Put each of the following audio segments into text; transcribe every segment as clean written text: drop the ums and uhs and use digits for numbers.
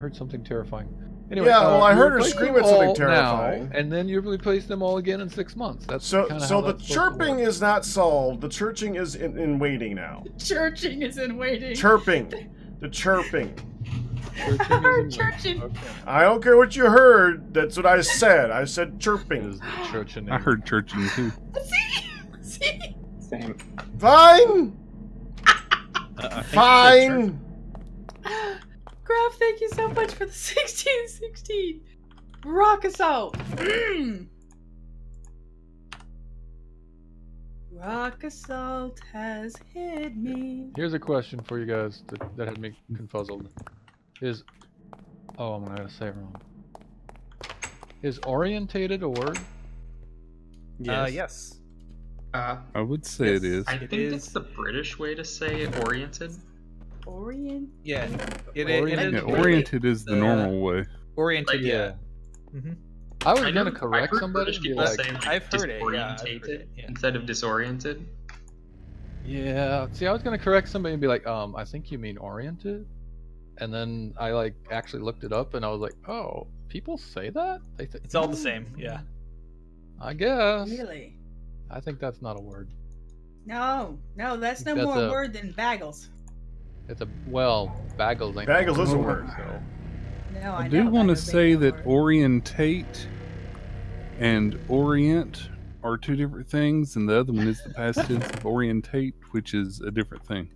Heard something terrifying. Anyway, Yeah, well, I you heard her replace scream them at something all terrifying. now, and then you replace them all again in 6 months. That's So kinda so how the that's supposed to chirping work. is not solved. The churching is in waiting now. Churching is in waiting. Chirping. The chirping. Churching is in Churching. waiting. Okay. I don't care what you heard. That's what I said. I said chirping. Is the churching. I heard churching too. See? Same. Fine. I think Fine. Graf, thank you so much for the 1616. Rock assault. Rock assault has hit me. Here's a question for you guys that had me confuzzled. Is I'm gonna say it wrong. Is orientated a word? Yes. Uh, I would say it is. I It think is. it's the British way to say oriented. Orient. Yeah. Oriented. Yeah, oriented is the normal way. Oriented. Like, Yeah. I was I gonna know- correct I've heard somebody British and be people like, saying, like, I've heard it, yeah, I've heard disorientated it, yeah. instead of disoriented. yeah. See, I was gonna correct somebody and be like, I think you mean oriented. And then I like actually looked it up and I was like, oh, people say that? They say, It's all the same. Yeah. I guess. Really? I think that's not a word. No, that's no That's more a- word than bagels. It's a bagels ain't Bagels is a no word. So. No, I I do know want to bagels ain't say no that word. orientate and orient are two different things, and the other one is the past tense of orientate, which is a different thing.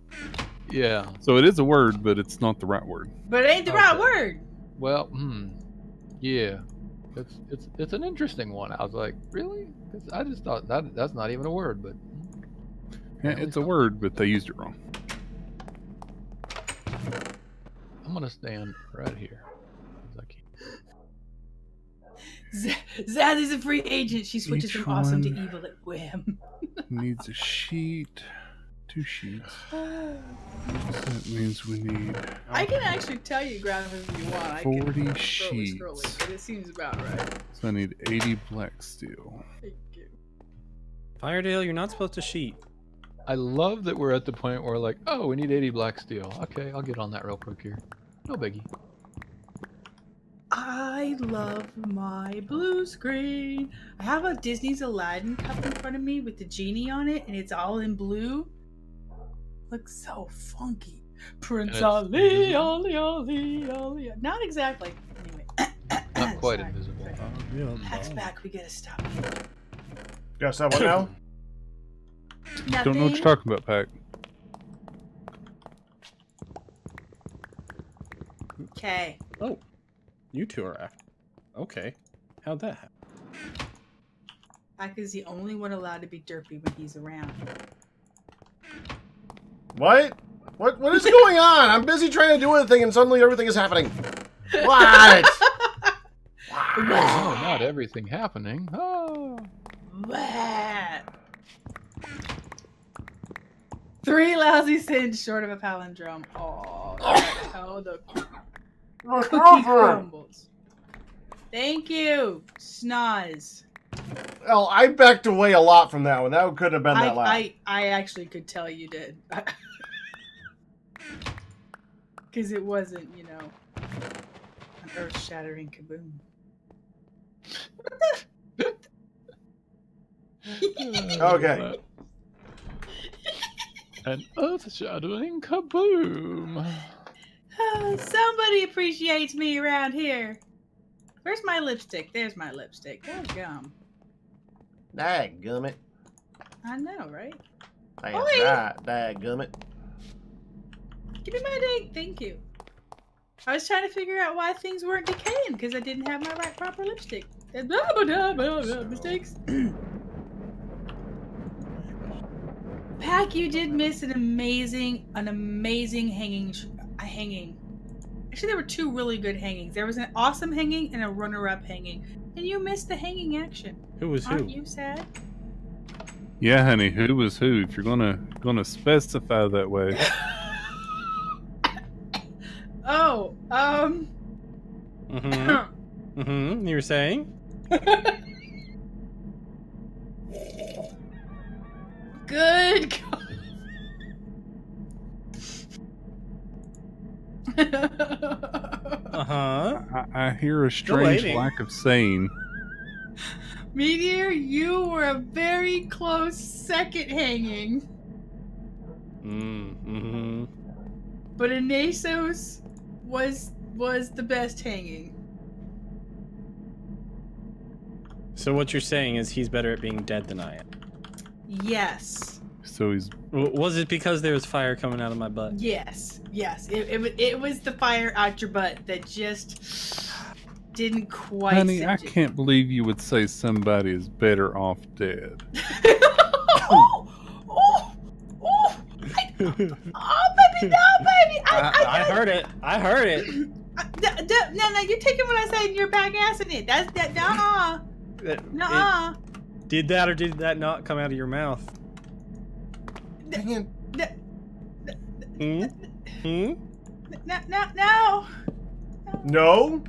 Yeah. So it is a word, but it's not the right word. But it ain't the right Okay. word. Well, yeah. It's an interesting one. I was like, really? 'Cause I just thought that's not even a word, but Yeah, it's a word, but they used it wrong. I'm gonna stand right here. 'Cause I can't. Zazzy's a free agent. She switches Each from awesome to one- evil at whim. Needs a sheet, 2 sheets. That means we need I can actually tell you, Graf, if you want. I can 40 scrolly, sheets. but it seems about right. So I need 80 black steel. Thank you. Firedale, you're not supposed to cheat. I love that we're at the point where like, oh, we need 80 black steel. Okay, I'll get on that real quick here. No biggie. I love my blue screen. I have a Disney's Aladdin cup in front of me with the genie on it, and it's all in blue. Looks so funky. Prince it's Ali, invisible? Ali, Ali, Ali. Not exactly. Anyway. Not quite Sorry. invisible. Pack's back. We gotta stop. Guess that one now? Don't know what you're talking about, Pac. Okay. Oh, you two are after. Okay. How'd that happen? Pack is the only one allowed to be derpy when he's around. What? What is going on? I'm busy trying to do a thing and suddenly everything is happening. What? Oh, not everything happening. Oh. What? 3 lousy sins short of a palindrome. Oh, that's how the cookie crumbles. Thank you, Snoz. Well, I backed away a lot from that one. That could have been that loud. I actually could tell you did. Because it wasn't, you know, an earth-shattering kaboom. Okay. An earth-shattering kaboom. Somebody appreciates me around here. Where's my lipstick? There's my lipstick. There's gum. Dadgummit. I know, right? That's Oi. right, dadgummit. Give me my date. Thank you. I was trying to figure out why things weren't decaying because I didn't have my proper lipstick. Mistakes. Pack, you did miss an amazing hanging. Actually, there were 2 really good hangings. There was an awesome hanging and a runner-up hanging, and you missed the hanging action. Who was Aren't who? you sad? Yeah, honey, who was who? If you're gonna specify that way. Oh, Mm-hmm. Mm-hmm. You were saying? Good God. I hear a strange waiting. lack of saying. Meteor, you were a very close second hanging. Mm-hmm. But Anasos was the best hanging. So what you're saying is he's better at being dead than I am. Yes. So he's Was it because there was fire coming out of my butt? Yes. It was the fire out your butt that just didn't quite. honey, I can't believe you would say somebody is better off dead. Oh, baby, no, baby. I heard it. I heard it. No, you're taking what I say and you're back assing it. That's that. Nuh-uh. Did that or did that not come out of your mouth? Dang it. Hmm? No. No?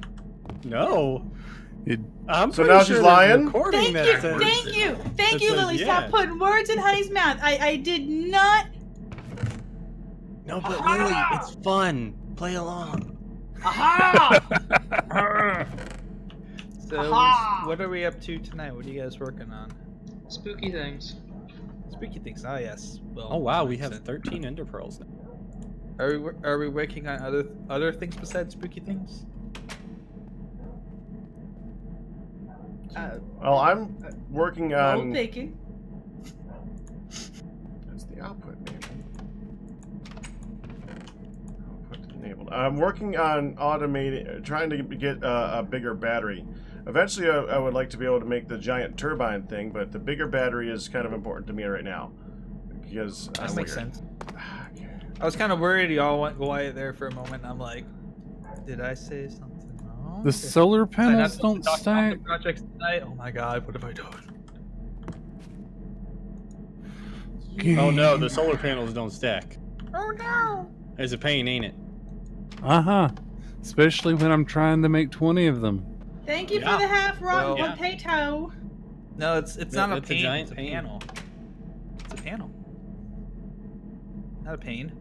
No. It, I'm So pretty now sure she's there's a lying? recording Thank that you, says- thank you, says Lily. yeah. Stop putting words in Honey's mouth. I did not. No, but Lily, it's fun. Play along. Aha! So, Aha! what are we up to tonight? What are you guys working on? Spooky things. Spooky things. Oh yes. Well, Oh wow, that we makes have sense. 13 ender pearls now. Are we working on other things besides spooky things? Well, I'm working No on... bacon. That's the output enabled. Output enabled. I'm working on automating, trying to get a bigger battery. Eventually, I would like to be able to make the giant turbine thing, but the bigger battery is kind of important to me right now. Because That I'm makes weird. sense. I was kind of worried y'all went quiet there for a moment. I'm like, did I say something wrong? the solar Did I not panels don't talk about stack. the projects tonight? Oh my god, what have I done? Oh no, the solar panels don't stack. Oh no. It's a pain, ain't it? Especially when I'm trying to make 20 of them. Thank you Yeah. for the half rotten Well, potato. No, it's not a It's a pain. giant It's a pain. panel. It's a panel. Not a pain.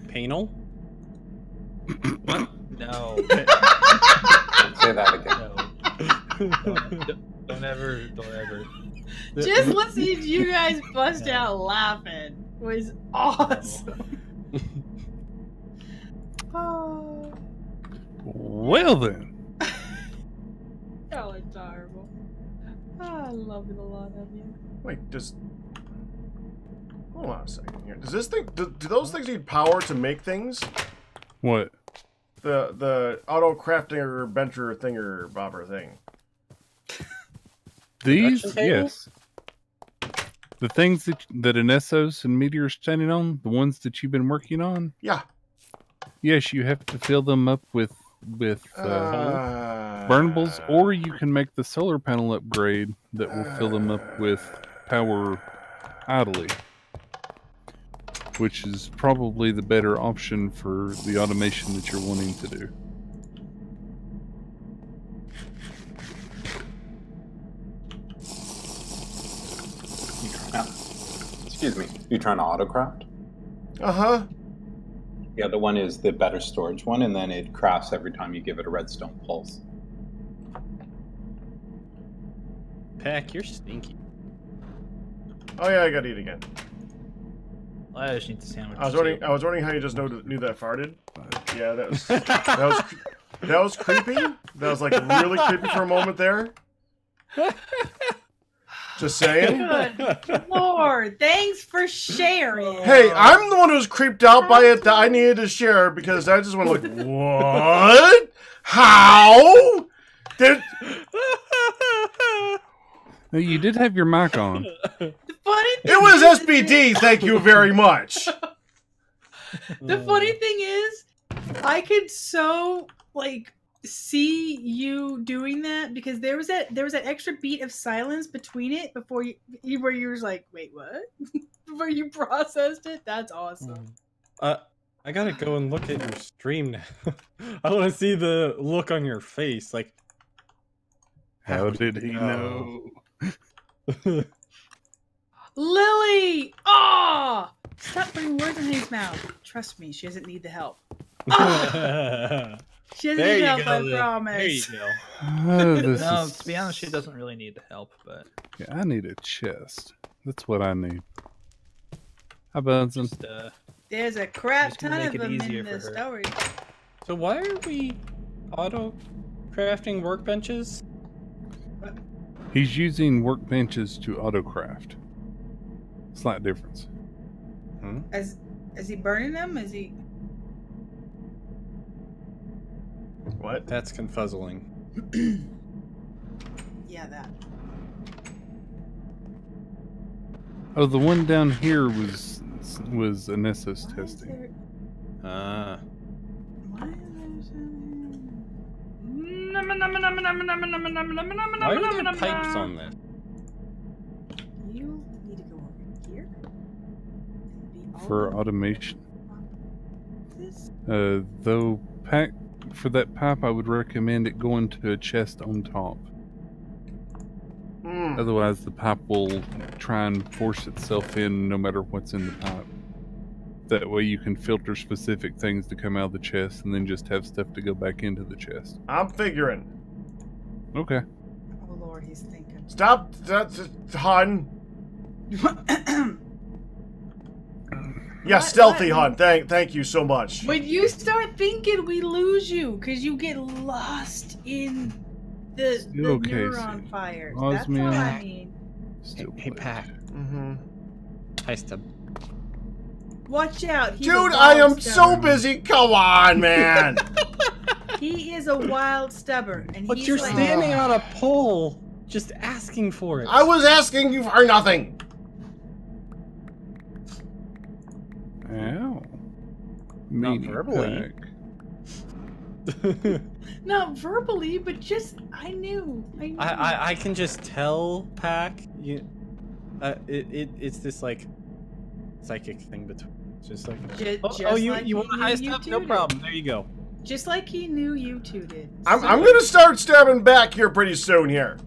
Panel? No. Say that again. No. Don't ever. Just listening to you guys bust out laughing was awesome. Oh, Well then. y'all are adorable. I love it a lot of you. Wait, hold on a second here. Does this thing... Do those things need power to make things? What? The auto crafting or bencher thinger bobber thing. These? Production table? Yes. The things that Anessos and Meteor are standing on, the ones that you've been working on, Yeah. yes, you have to fill them up with burnables, or you can make the solar panel upgrade that will fill them up with power idly, which is probably the better option for the automation that you're wanting to do. Excuse me. You trying to AutoCraft? Uh-huh. The other one is the better storage one, and then it crafts every time you give it a redstone pulse. Pack, you're stinky. Oh yeah, I gotta eat again. I just need the sandwich. I was wondering how you just knew that I farted. Yeah, that was creepy. That was like really creepy for a moment there. Just saying. Good Lord, thanks for sharing. Hey, I'm the one who was creeped out by it that I needed to share because I just went like, what? How? Did... Now, you did have your mic on. The funny thing It was is- SBD, thank you very much. The funny thing is, I could so like see you doing that because there was that extra beat of silence between it before you where you was like, wait, what? Before you processed it. That's awesome. I gotta go and look at your stream now. I want to see the look on your face. Like, How did he know? Lily! Ah! Stop putting words in his mouth. Trust me, she doesn't need the help. She doesn't There need you help, go. I There you promise. go. This No, is- to be honest, she doesn't really need the help, but Yeah, I need a chest. That's what I need. Hi, Bunsen. just There's a crap Just gonna ton make of it them easier in the for her. storage. So why are we auto crafting workbenches? He's using workbenches to autocraft. Slight difference. Is he burning them? Is he? What? That's confuzzling. Yeah, that. Oh, the one down here was Anesso's Why is testing. there- Ah. why is there something- Why are there pipes on this? You need to go over here. And be all For over automation. this. Though for that pipe, I would recommend it going to a chest on top. Mm. Otherwise, the pipe will try and force itself in no matter what's in the pipe. That way you can filter specific things to come out of the chest and then just have stuff to go back into the chest. I'm figuring. Okay. Oh Lord, he's thinking. Stop, hun. Yeah, What? stealthy, What? hun. Thank you so much. When you start thinking, we lose you because you get lost in the Still neuron Casey. fires. Osmium. That's all I mean. Still Hey, playing. Pack. Mm-hmm. Hi, Stub. Watch out, he's Dude, a I wild am so stubborn. busy. Come on, man. He is a wild stubborn, and But he's you're like, standing on a pole, just asking for it. I was asking you for nothing. Ow. Not Meanie verbally. pack. not verbally, but just I knew. I can just tell, Pack. It's this like psychic thing between. Just like you like want he high knew you stuff? two No did. problem. There you go. Just like he knew you two did. I'm gonna start stabbing back here pretty soon here.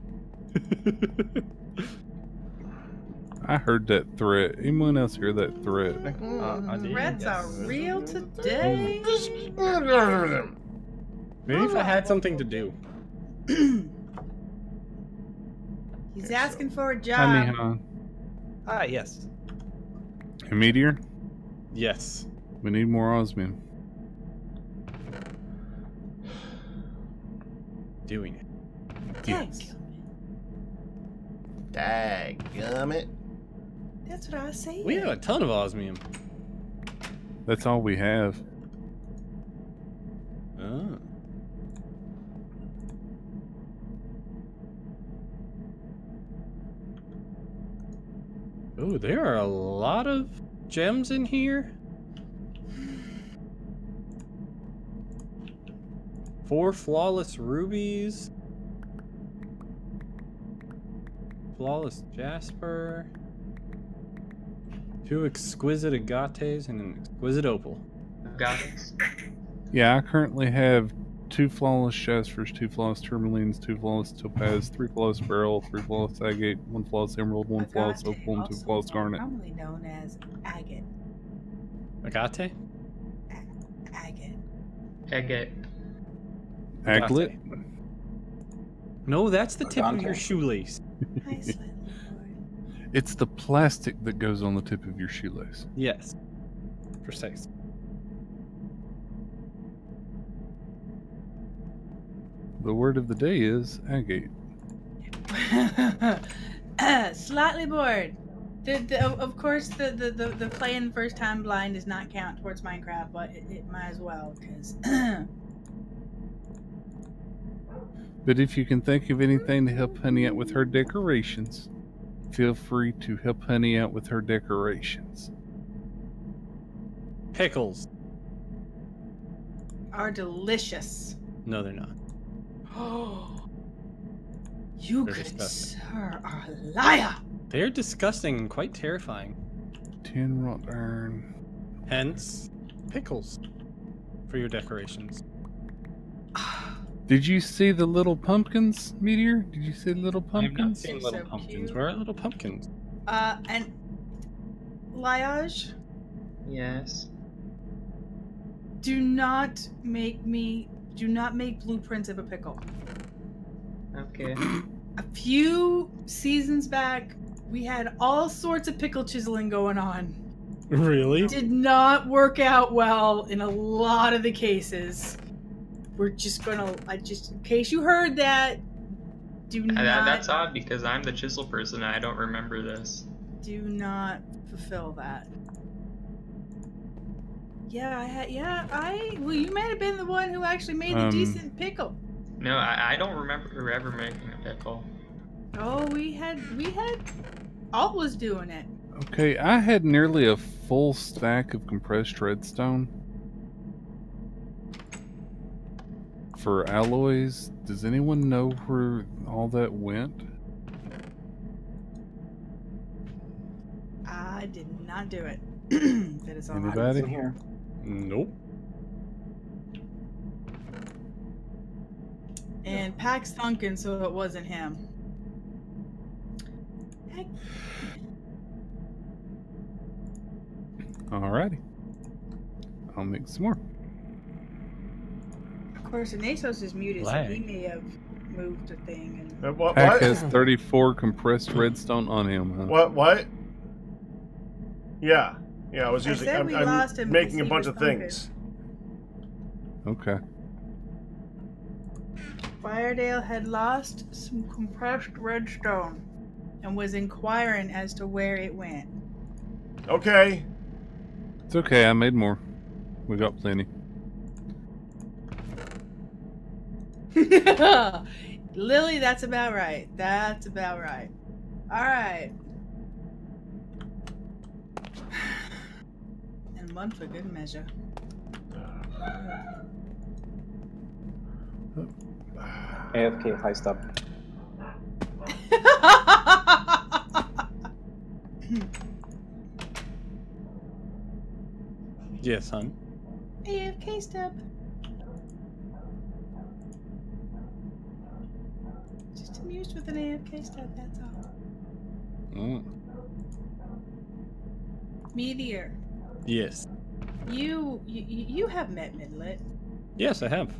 I heard that threat. Anyone else hear that threat? I did. Threats are real today. Maybe if I had something to do. He's asking for a Hi, job. Mihan. ah, yes. A meteor? Yes. We need more osmium. Doing it. Yes. Dadgummit. That's what I was saying. We have a ton of osmium. That's all we have. Oh. Oh, there are a lot of gems in here. 4 flawless rubies. Flawless jasper. 2 exquisite agates and an exquisite opal. Got it. Yeah, I currently have 2 flawless jaspers, 2 flawless tourmalines, 2 flawless topaz, 3 flawless beryl, 3 flawless agate, 1 flawless emerald, 1 flawless Agate, opal, and 2 also flawless garnet. Commonly known as agate. Agate? Agate. Agate. Aglet? No, that's the tip of your Agate. shoelace. Nice little boy. It's the plastic that goes on the tip of your shoelace. Yes. Precisely. The word of the day is agate. Slightly bored. Of course, the playing first time blind does not count towards Minecraft, but it might as well, because But if you can think of anything to help Honey out with her decorations, feel free to help Honey out with her decorations. Pickles. are delicious. No, they're not. Oh, you They're good disgusting. sir are a liar. They're disgusting and quite terrifying. 10 wrought iron. Hence, pickles for your decorations. Did you see the little pumpkins, Meteor? Did you see the little I have not pumpkins? seen They're little so pumpkins. cute. Where are little pumpkins? And Liage, Yes. Do not make blueprints of a pickle. Okay. A few seasons back, we had all sorts of pickle chiseling going on. Really? Did not work out well in a lot of the cases. We're just gonna, in case you heard that, do not. That's odd because I'm the chisel person and I don't remember this. Do not fulfill that. Well, you might have been the one who actually made the decent pickle. No, I don't remember ever making a pickle. Oh, we had Alt was doing it. Okay, I had nearly a full stack of compressed redstone for alloys. Does anyone know where all that went? I did not do it. That is all. Anybody? In here. Nope. And Pack's thunking, so it wasn't him. Heck. Alrighty. I'll make some more. Of course, Nasos is muted, so he may have moved a thing. And... Pack has 34 compressed redstone on him. Huh? What? Yeah. Yeah, I was using. said we I'm lost him making a because bunch he of was things. Okay. Firedale had lost some compressed redstone and was inquiring as to where it went. Okay. It's okay, I made more. We got plenty. Lily, that's about right. That's about right. Alright. And one for good measure. AFK high stop. Yes, hon. AFK step. Just amused with an AFK step, that's all. Meteor. Yes. You have met Midlet. Yes, I have.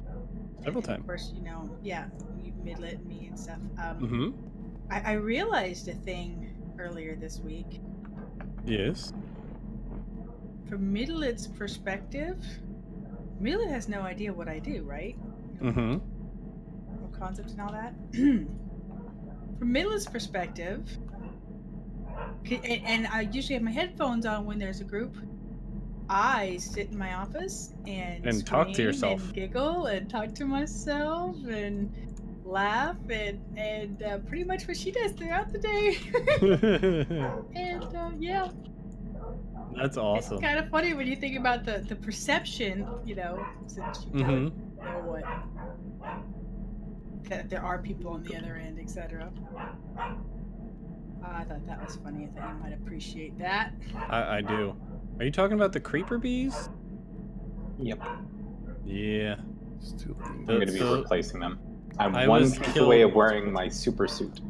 Several Of times. course, you know, yeah, Midlet and me and stuff. Mm-hmm. I realized a thing earlier this week. Yes. From Midlet's perspective, Midlet has no idea what I do, right? Mm-hmm. No concepts and all that. From Midlet's perspective, and I usually have my headphones on when there's a group. I sit in my office and talk to yourself, and giggle and talk to myself and laugh and pretty much what she does throughout the day. And yeah, that's awesome. It's kind of funny when you think about the perception, you know, since you don't know what that there are people on the other end, etc. I thought that was funny. I thought you might appreciate that. I do. Are you talking about the creeper bees? Yep. Yeah. I'm going to be replacing them. I'm I one was piece killed- away of wearing my super suit.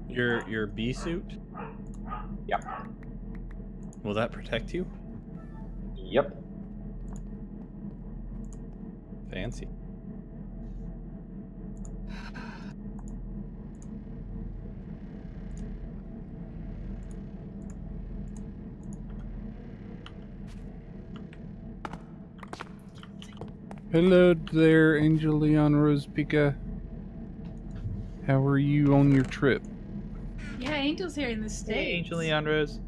Your bee suit? Yep. Will that protect you? Yep. Fancy. Hello there, Angel Leon Rose Pica. How are you on your trip? Yeah, Angel's here in the States. Hey, Angel Leon Rose.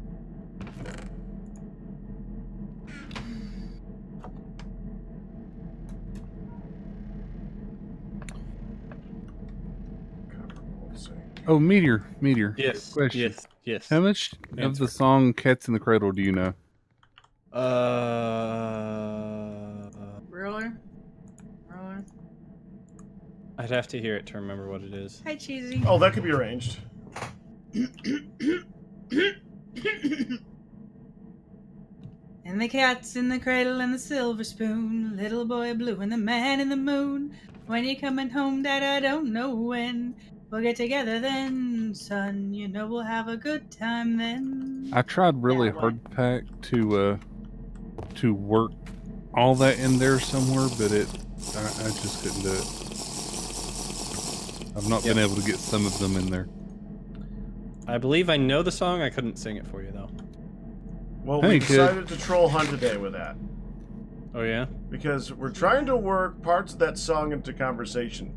Oh, Meteor. Yes. Question. Yes. How much of the song "Cats in the Cradle" do you know? Roller. I'd have to hear it to remember what it is. Hi, Cheesy. Oh, that could be arranged. And the cat's in the cradle and the silver spoon, little boy blue and the man in the moon. When you coming home, Dad, I don't know when. We'll get together then, son. You know we'll have a good time then. I tried really Yeah, what? hard, Pack, to to work all that in there somewhere, but I just couldn't do it. I've not been able to get some of them in there. I believe I know the song. I couldn't sing it for you though. Well, Hey, we kid. decided to troll Hunt today with that. Oh yeah. Because we're trying to work parts of that song into conversation.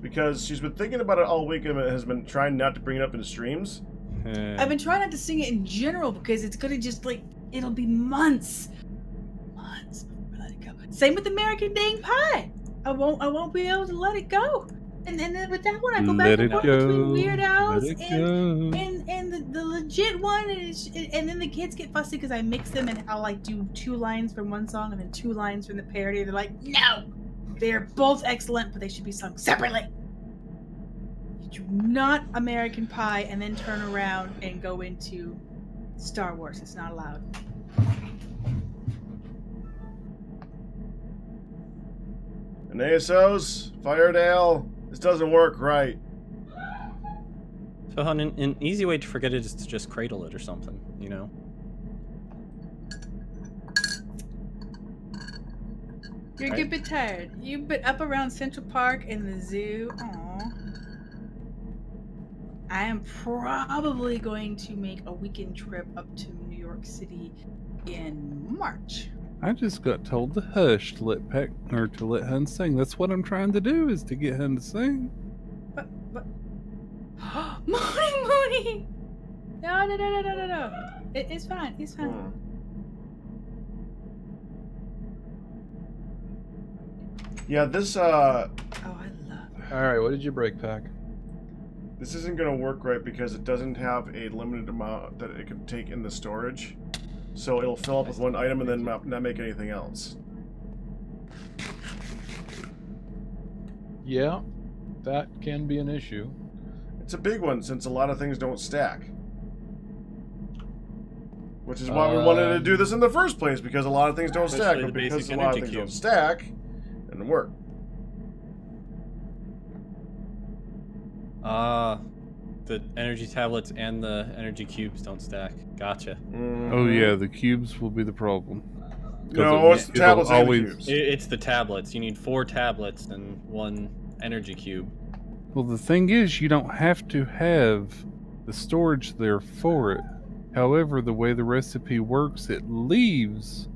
Because she's been thinking about it all week and has been trying not to bring it up in streams. I've been trying not to sing it in general because it's gonna just like it'll be months before I let it go. Same with American Dang Pie. I won't be able to let it go. And then with that one, I go back and forth between Weird Al's and the legit one, and then the kids get fussy because I mix them and I'll like do 2 lines from one song and then 2 lines from the parody. They're like, no, they're both excellent, but they should be sung separately. You do not American Pie and then turn around and go into Star Wars. It's not allowed. And ASOs, Firedale, this doesn't work right. So, hon, an easy way to forget it is to just cradle it or something, you know? You're a good bit tired. You've been up around Central Park and the zoo. Aww. I am probably going to make a weekend trip up to New York City in March. I just got told to hush to let Hun sing. That's what I'm trying to do, is to get Hun to sing. But Mooney! No. It's fine. It's fine. Yeah, this Oh, I love it. Alright, what did you break, Pack? this isn't gonna work right because it doesn't have a limited amount that it can take in the storage. So it'll fill up with one item and then not make anything else. Yeah, that can be an issue. It's a big one since a lot of things don't stack. Which is why we wanted to do this in the first place, because a lot of things don't stack, but because a lot of things don't stack, it doesn't work. The energy tablets and the energy cubes don't stack. Gotcha. Oh yeah, the cubes will be the problem. No, it's the tablets and the cubes. It's the tablets. You need 4 tablets and 1 energy cube. Well, the thing is, you don't have to have the storage there for it. However, the way the recipe works, it leaves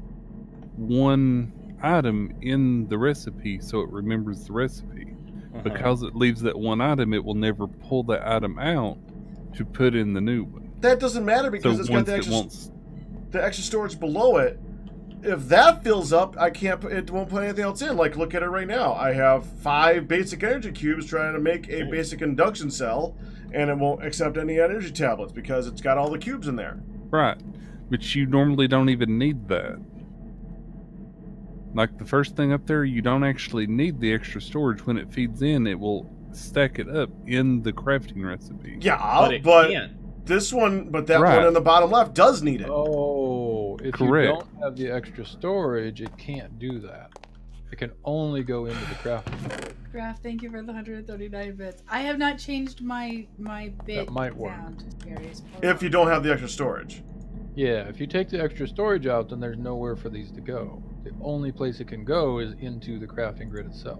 1 item in the recipe so it remembers the recipe. Because it leaves that 1 item, it will never pull that item out to put in the new one. That doesn't matter because So it's got the extra storage below it. If that fills up, it won't put anything else in. Like, look at it right now. I have 5 basic energy cubes trying to make a basic induction cell, and it won't accept any energy tablets because it's got all the cubes in there. Right. But you normally don't even need that. Like the first thing up there, you don't actually need the extra storage. When it feeds in, it will stack it up in the crafting recipe. Yeah, but this one, but that one in the bottom left does need it. Oh, if Correct. you don't have the extra storage, it can't do that. It can only go into the crafting mode. Graph, thank you for the 139 bits. I have not changed my bit That might work. down to various. If you don't have the extra storage. Yeah, if you take the extra storage out, then there's nowhere for these to go. The only place it can go is into the crafting grid itself.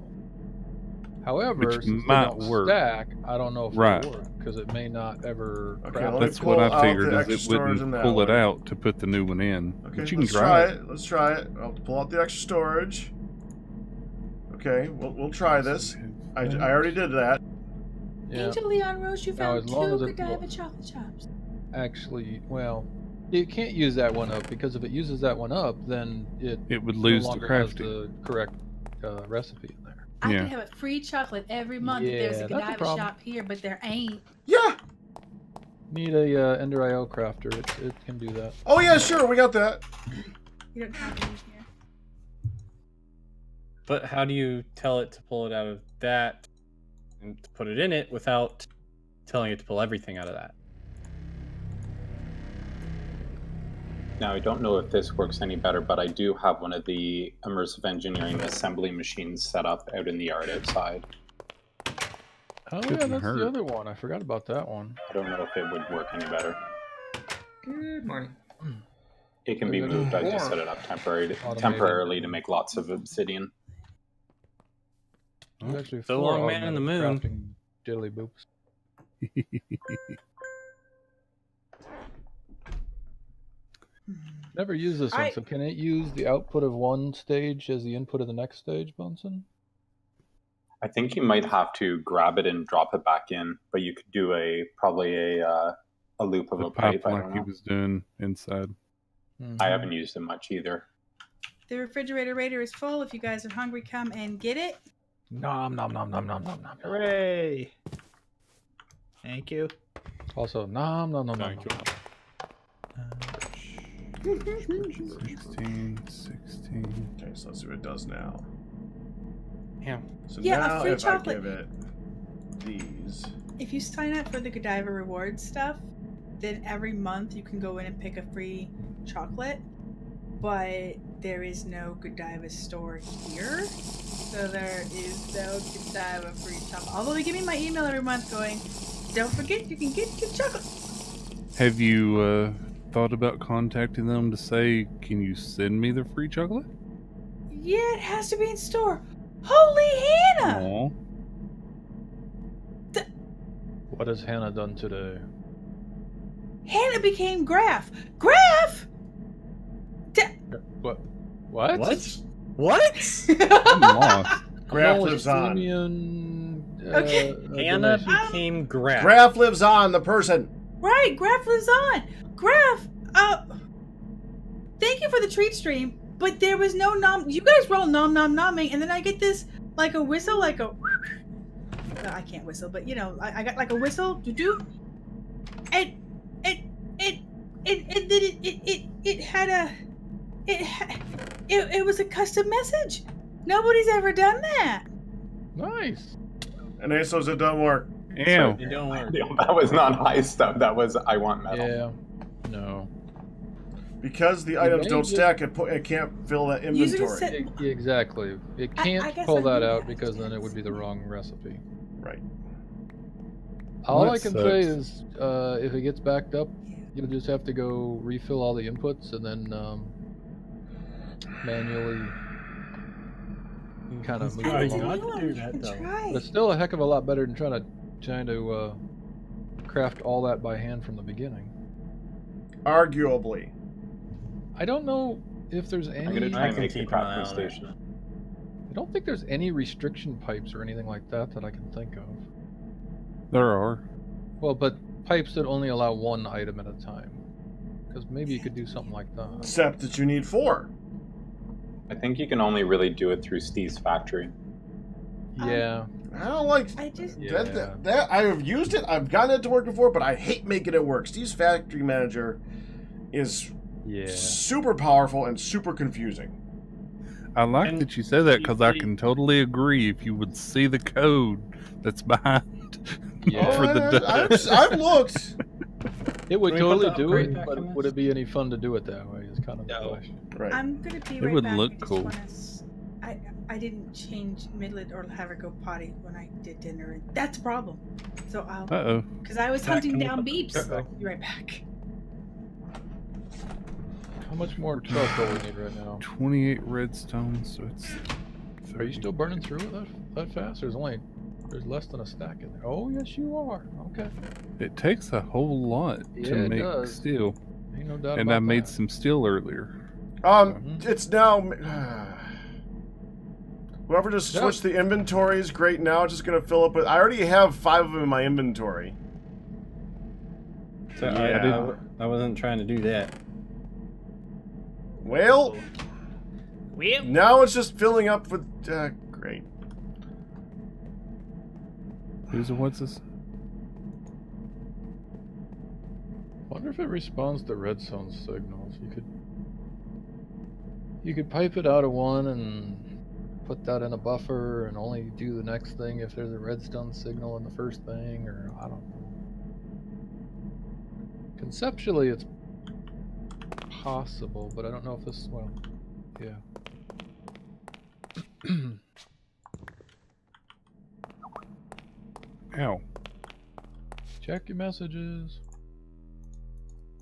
However, Which since they might don't work. stack, I don't know if Right. it'll work, because it may not ever Okay, craft. let me That's what pull I out figured, the is extra it storage in wouldn't that pull it one. out to put the new one in. Okay, But you can let's try try it. it. Let's try it. I'll pull out the extra storage. Okay, we'll try this. I already did that. Yeah. Angel Leon Rose, you Now, found as long 2 as it- Godiva chocolate chops. Actually, well, you can't use that one up, because if it uses that one up, then It would no lose the longer has crafting. the correct recipe in there. I Yeah. can have a free chocolate every month if Yeah, there's a that's a Godiva problem. shop here, but there ain't. Yeah. Need a Ender IO crafter. It can do that. Oh yeah, sure. We got that. You don't have these here. But how do you tell it to pull it out of that and to put it in it without telling it to pull everything out of that? Now, I don't know if this works any better, but I do have one of the immersive engineering assembly machines set up out in the yard outside. Oh yeah, Couldn't that's hurt. the other one. I forgot about that one. I don't know if it would work any better. Good morning. It can be moved. I just set it up temporarily to make lots of obsidian. There's actually So 4 long, man in the moon. crafting diddly boops. Never used this one, so can it use the output of one stage as the input of the next stage, Bunsen? I think you might have to grab it and drop it back in, but you could do probably a loop of a pipe. I don't like he know. was doing inside. I haven't used it much either. The refrigerator raider is full. If you guys are hungry, come and get it. Nom nom nom nom nom nom nom. Hooray! Thank you. Also, nom nom nom nom. Thank you. 16, 16. Okay, so let's see what it does now. Yeah. So Yeah, a now free if chocolate. I give it these. If you sign up for the Godiva rewards stuff, then every month you can go in and pick a free chocolate. But there is no Godiva store here, so there is no Godiva free chocolate. Although they give me my email every month going, don't forget you can get good chocolate. Have you thought about contacting them to say, can you send me the free chocolate? Yeah, it has to be in store. Holy Hannah! Aw. What has Hannah done today? Hannah became Graph. Graph! What? What? What? I'm lost. Graph No, lives on. Okay. Hannah donation. became Graph. Graph lives on, the person. Right, Graph lives on. Graph, thank you for the treat stream, but there was no nom. You guys roll nom nom nomming, and then I get this like a whistle, like a. Well, I can't whistle, but you know, I got like a whistle, doo doo, and it had a, it was a custom message. Nobody's ever done that. Nice. And ASOS, it doesn't work. Ew. It don't work. That was not high stuff. That was I want metal. Yeah. No. Because the items may don't just- stack, it can't fill that User inventory. said- Exactly. It I can't guess pull I that knew out that. because then it would be the wrong recipe. Right. All That I can say sucks. is, if it gets backed up, you'll just have to go refill all the inputs and then manually kind of move I it didn't along. know you can try. But it's still a heck of a lot better than trying to craft all that by hand from the beginning. Arguably. I don't know if there's any. I'm gonna try and can make the keep an eye crafting on it. station. I don't think there's any restriction pipes or anything like that that I can think of. There are. Well, but pipes that only allow one item at a time. Because maybe you could do something like that. Except that you need 4. I think you can only really do it through Steve's factory. Yeah. I don't like I just Yeah. that. I have used it. I've gotten it to work before, but I hate making it work. Steve's factory manager is Yeah. super powerful and super confusing. I like And that you said that because I you- can totally agree. If you would see the code that's behind Yeah. for the I've looked. It would Can we put totally the do upgrade it, back but in would it be any fun to do it that way? Is kind of the No. question. Right. I'm gonna be It right would back. look I just cool. wanna I didn't change Midlet or have her go potty when I did dinner, and that's a problem. So I'll Uh-oh. because I was Back hunting in the- down beeps. Uh-oh. Be right back. How much more charcoal we need right now? 28 redstone, so it's... Are you still burning through it that fast? There's less than a stack in there. Oh yes, you are. Okay. It takes a whole lot Yeah, to it make does. steel. Ain't no doubt And about I made that. some steel earlier. It's now. Whoever just No. switched the inventory is great. Now it's just gonna fill up with. I already have 5 of them in my inventory. So Yeah. I wasn't trying to do that. Well, now it's just filling up with. Great. What's this? Wonder if it responds to redstone signals. You could pipe it out of one and put that in a buffer and only do the next thing if there's a redstone signal in the first thing, or I don't know. Conceptually, it's possible, but I don't know if this. Well, yeah. Ow. Check your messages.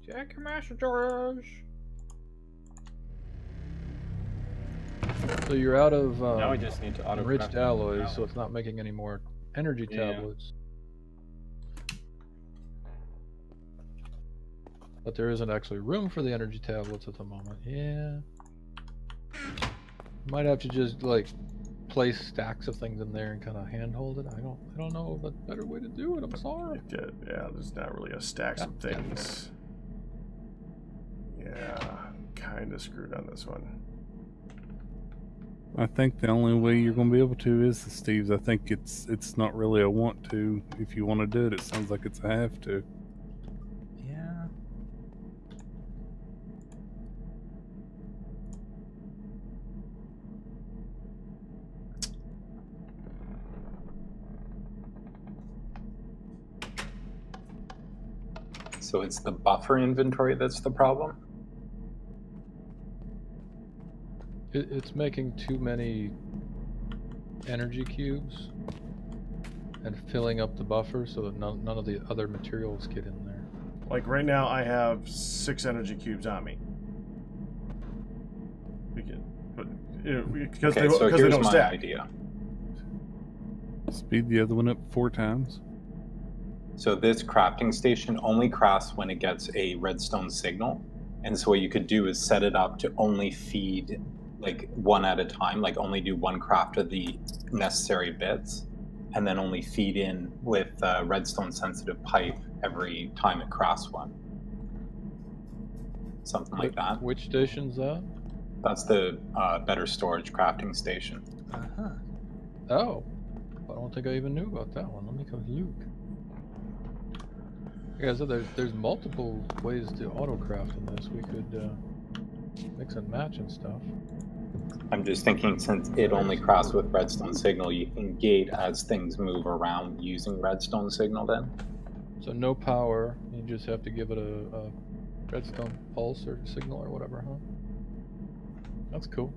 Check your messages. So you're out of Now we just need to enriched auto-craft alloys, now. so it's not making any more energy Yeah. tablets. But there isn't actually room for the energy tablets at the moment. Yeah. Might have to just like place stacks of things in there and kind of handhold it. I don't know of a better way to do it. I'm sorry. Yeah, there's not really a stacks of things. Yeah, kind of screwed on this one. I think the only way you're going to be able to is the Steves. I think it's not really a want to. If you want to do it, it sounds like it's a have to. Yeah. So it's the buffer inventory that's the problem? It's making too many energy cubes and filling up the buffer so that none of the other materials get in there. Like right now, I have 6 energy cubes on me. Because Okay, so they here's don't my stack. idea. Speed the other one up 4 times. So this crafting station only crafts when it gets a redstone signal. And so what you could do is set it up to only feed like one at a time, like only do one craft of the necessary bits, and then only feed in with redstone sensitive pipe every time it crafts one. Something like that. Which station's that? That's the better storage crafting station. Uh-huh. Oh. I don't think I even knew about that one. Let me go look. Yeah, so there's multiple ways to auto-craft in this. We could mix and match and stuff. I'm just thinking, since it only crafts with redstone signal, you can gate as things move around using redstone signal then. So no power, you just have to give it a redstone pulse or signal or whatever, huh? That's cool.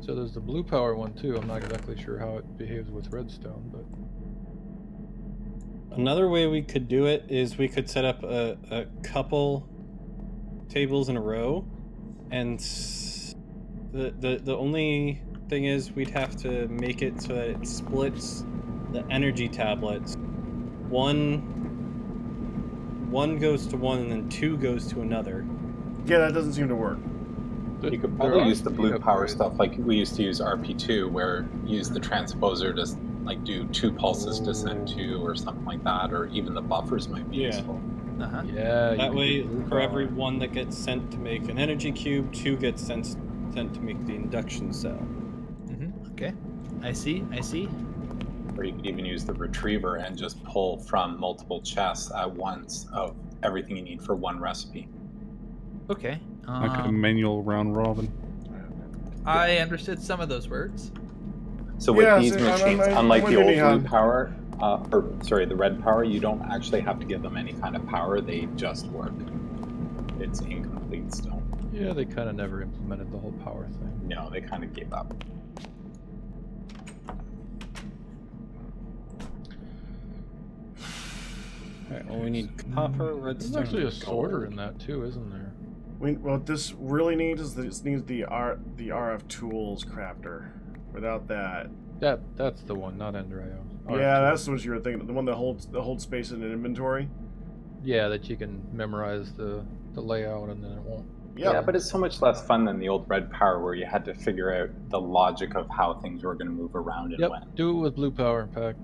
So there's the blue power one too. I'm not exactly sure how it behaves with redstone, but... Another way we could do it is we could set up a couple tables in a row, and the only thing is we'd have to make it so that it splits the energy tablets. One goes to one and then 2 goes to another. Yeah, that doesn't seem to work. You could probably use the blue power stuff like we used to use RP2, where use the transposer to like do 2 pulses to send 2 or something like that, or even the buffers might be useful. Uh-huh. Yeah. That way, for every 1 that gets sent to make an energy cube, 2 gets sent to make the induction cell. Mm-hmm. Okay. I see. Or you could even use the retriever and just pull from multiple chests at once of everything you need for 1 recipe. Okay. Like a manual round robin. I understood some of those words. So with Yeah, these so machines, I'm unlike with the you, old blue Nehan. power, the red power, you don't actually have to give them any kind of power. They just work. It's incomplete still. Yeah, they kind of never implemented the whole power thing. No, they kind of gave up. Alright, well, we need copper, There's redstone. actually a and sorter gold. in that too, isn't there? What this really needs is the RF tools crafter. Without that, That's the one, not Ender.io. yeah, that's what you were thinking. The one that holds space in an inventory. Yeah, that you can memorize the layout and then it won't. Yep. Yeah, but it's so much less fun than the old red power where you had to figure out the logic of how things were going to move around and Yep, when. do it with blue power, Pack.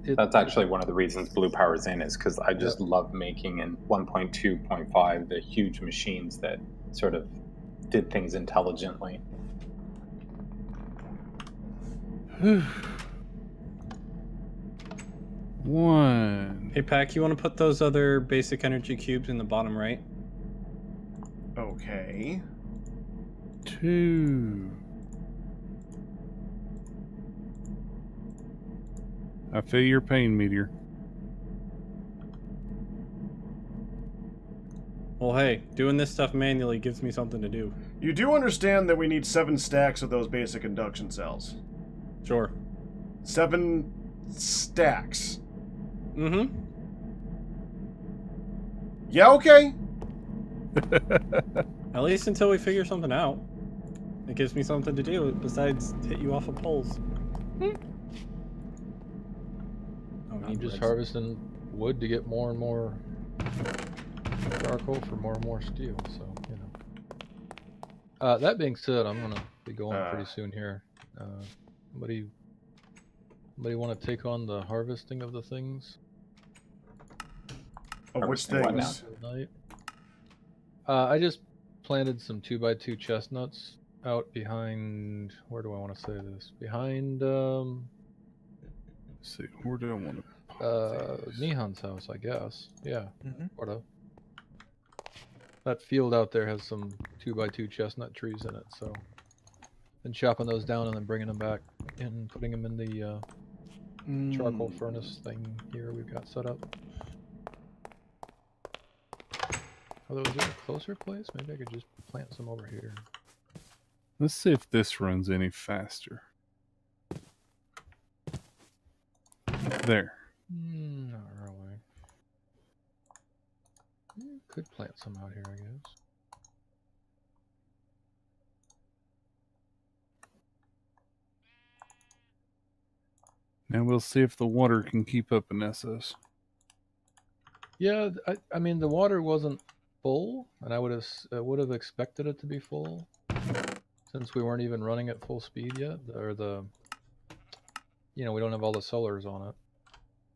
That's actually one of the reasons blue power's in, is because I just love making in 1.2.5 the huge machines that sort of did things intelligently. One. Hey, Pack, you want to put those other basic energy cubes in the bottom right? Okay. 2. I feel your pain, Meteor. Well, hey, doing this stuff manually gives me something to do. You do understand that we need 7 stacks of those basic induction cells. Sure. 7 stacks. Mm-hmm. Yeah, okay. At least until we figure something out. It gives me something to do besides hit you off of poles. I'm just harvesting wood to get more and more charcoal for more and more steel, so, you know. That being said, I'm gonna be going pretty soon here. Somebody want to take on the harvesting of the things? Of which things? I just planted some 2x2 chestnuts out behind. Where do I want to say this? Behind. Let's see, where do I want to? Nihan's house, I guess. Yeah. Sort of. That field out there has some 2x2 chestnut trees in it, so. Been chopping those down and then bringing them back and putting them in the charcoal furnace thing here we've got set up. Although, is there a closer place? Maybe I could just plant some over here. Let's see if this runs any faster. There. Not really. Could plant some out here, I guess. Now we'll see if the water can keep up in SS. Yeah, I mean the water wasn't full, and I would have expected it to be full, since we weren't even running at full speed yet, or we don't have all the solars on it.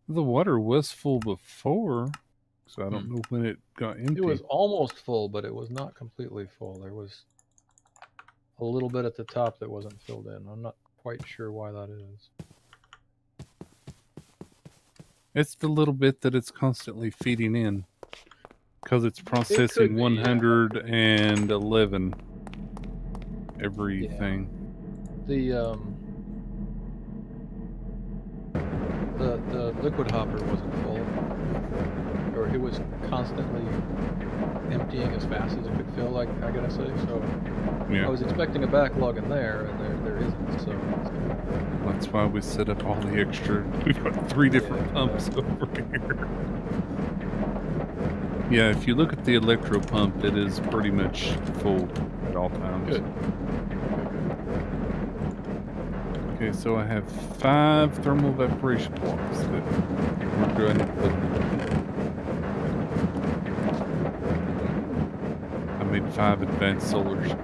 The water was full before, so I don't know when it got empty. It was almost full, but it was not completely full. There was a little bit at the top that wasn't filled in. I'm not quite sure why that is. It's the little bit that it's constantly feeding in, because it's processing 111 everything. Yeah. The liquid hopper wasn't full, or it was constantly emptying as fast as it could fill, like I gotta say. So yeah. I was expecting a backlog in there, and there isn't. So that's why we set up all the extra. We've got 3 different pumps over here. Yeah, if you look at the electro pump, it is pretty much full at all times. Good. Okay, so I have 5 thermal evaporation blocks that we're going to put. I made 5 advanced solars.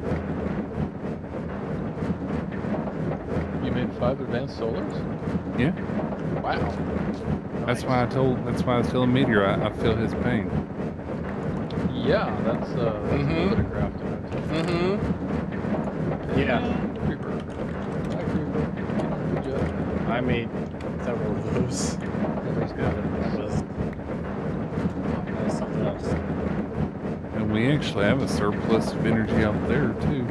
You made 5 advanced solars? Yeah. Wow. That's why I was telling Meteor I feel his pain. Yeah, that's a bit of crafting. Yeah. Creeper. Hi, Creeper. Good job. I made several of those. Everybody's got it. That was something else. And we actually have a surplus of energy out there too.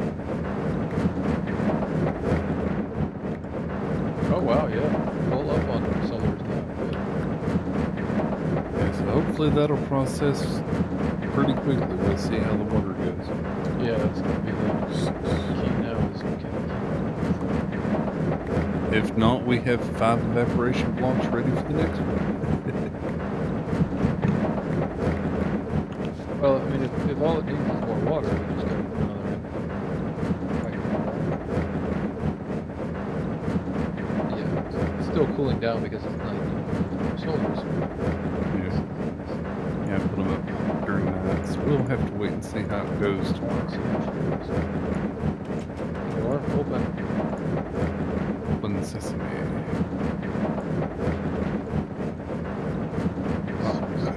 Oh wow, yeah. Full up on solars now. Good. Yeah, so hopefully that'll process pretty quickly. We'll see how the water goes. Yeah, that's gonna be the key now. Is If not, we have 5 evaporation blocks ready for the next one. Well, I mean, if all it needs is more water, we just gotta put another in. Yeah, it's still cooling down because it's not even solars. Yeah, I put them up during that. So we'll have to wait and see how it goes tomorrow. Door open. Open sesame.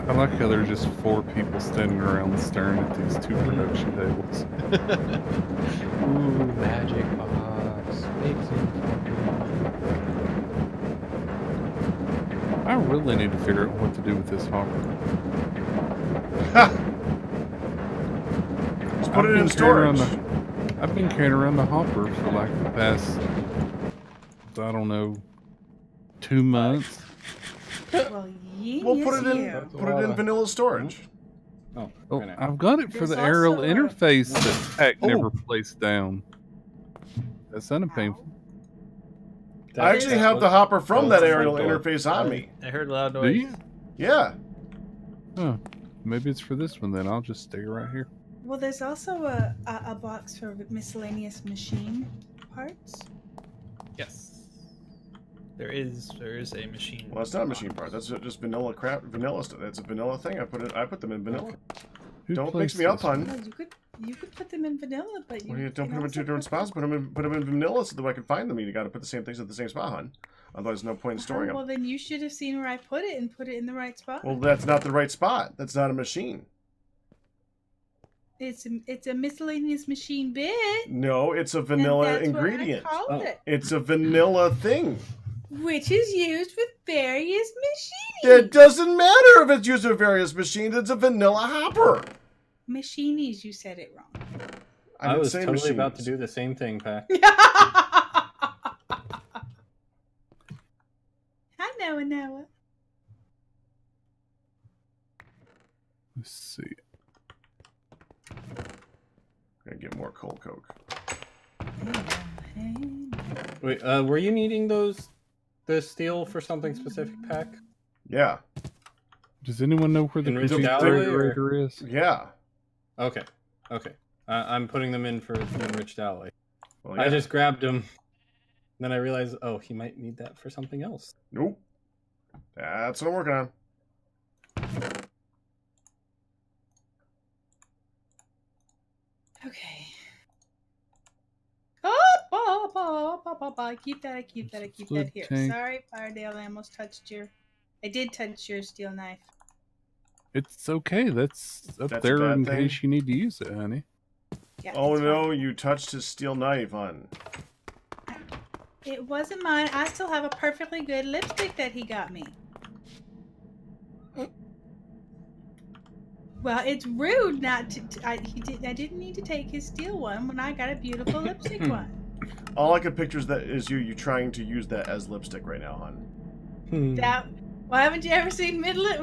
I like how there's just 4 people standing around staring at these 2 production tables. Ooh, magic box. Amazing. I really need to figure out what to do with this hopper. Let's put it in storage. I've been carrying around the hopper for like the past, I don't know, 2 months. Well, We'll put it in vanilla storage. Oh, Oh, right now. I've got it for There's the aerial also a- interface that Pack Oh. never placed down. That's unpainful. I actually have the hopper from that aerial Front door. interface on me. I heard a loud Do noise. you? Yeah. Oh, maybe it's for this one then. I'll just stay right here. Well, there's also a box for miscellaneous machine parts. Yes. There is a machine. Well, it's not a machine part. That's just vanilla crap. Vanilla stuff. That's a vanilla thing. I put them in vanilla. Don't mix me up, hun. Well, you could put them in vanilla, but you, Well, you don't can put them in also two different spots. Put them in vanilla so that I can find them. You got to put the same things at the same spot, hun. Otherwise, no point in storing Well, them. then you should have seen where I put it and put it in the right spot. Well, that's not the right spot. That's not a machine. It's a miscellaneous machine bit. No, it's a vanilla and that's ingredient. What I called it. It's a vanilla thing. Which is used with various machines. It doesn't matter if it's used with various machines. It's a vanilla hopper. Machinies, you said it wrong. I was totally about to do the same thing, Pack. I know, Noah. Let's see. Gotta get more cold coke. Wait, were you needing the steel for something specific, Pack? Yeah. Does anyone know where the Enriched critique alloy, generator is? Yeah. Okay. I'm putting them in for the enriched alloy. Well, yeah. I just grabbed them. Then I realized, oh, he might need that for something else. Nope. That's what I'm working on. Okay. I keep that here. Tank. Sorry, Firedale, I almost touched I did touch your steel knife. It's okay. That's up That's a there bad in thing? case you need to use it, honey. Yeah, Oh it's no, fine. you touched his steel knife, hon. It wasn't mine. I still have a perfectly good lipstick that he got me. Well, it's rude not to. I didn't need to take his steel one when I got a beautiful lipstick one. All I can picture is you trying to use that as lipstick right now, hon. Well, haven't you ever seen Midlet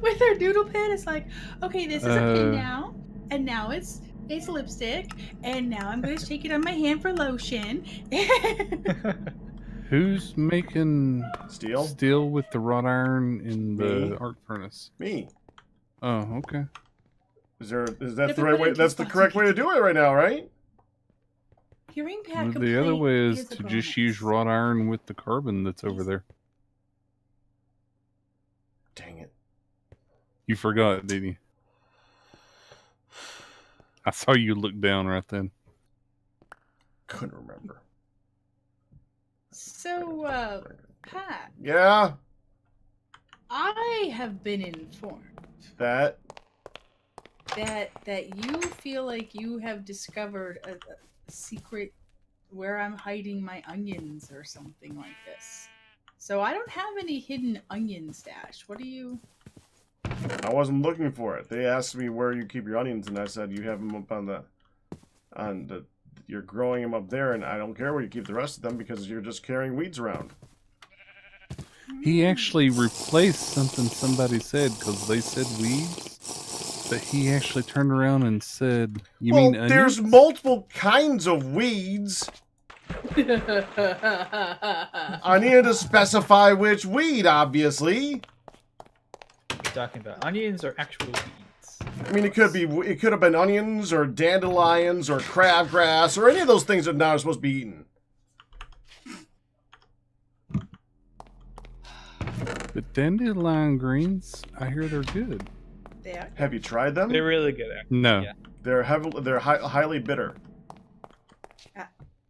with her doodle pen? It's like, okay, this is a pin now, and now it's lipstick, and now I'm going to take it on my hand for lotion. Who's making steel with the wrought iron in the Me. arc furnace? Me. Oh, okay. Is that the right way? That's the correct way to do it right now, right? Hearing pad Well, the other way is a to bonus. just use wrought iron with the carbon that's over there. Dang it. You forgot, didn't you? I saw you look down right then. Couldn't remember. So, Pat, Yeah. I have been informed That. that you feel like you have discovered a secret where I'm hiding my onions or something like this. So I don't have any hidden onion stash. What do you... I wasn't looking for it. They asked me where you keep your onions, and I said you have them up on the. You're growing them up there, and I don't care where you keep the rest of them because you're just carrying weeds around. He actually replaced something somebody said because they said weeds, but he actually turned around and said, "You mean onions?" There's multiple kinds of weeds. I needed to specify which weed, obviously. Talking about onions or actual weeds? I mean, it could have been onions or dandelions or crabgrass or any of those things that are not supposed to be eaten. But dandelion greens, I hear they're good. They are. Have you tried them? They're really good, actually. No. Yeah. They're highly bitter.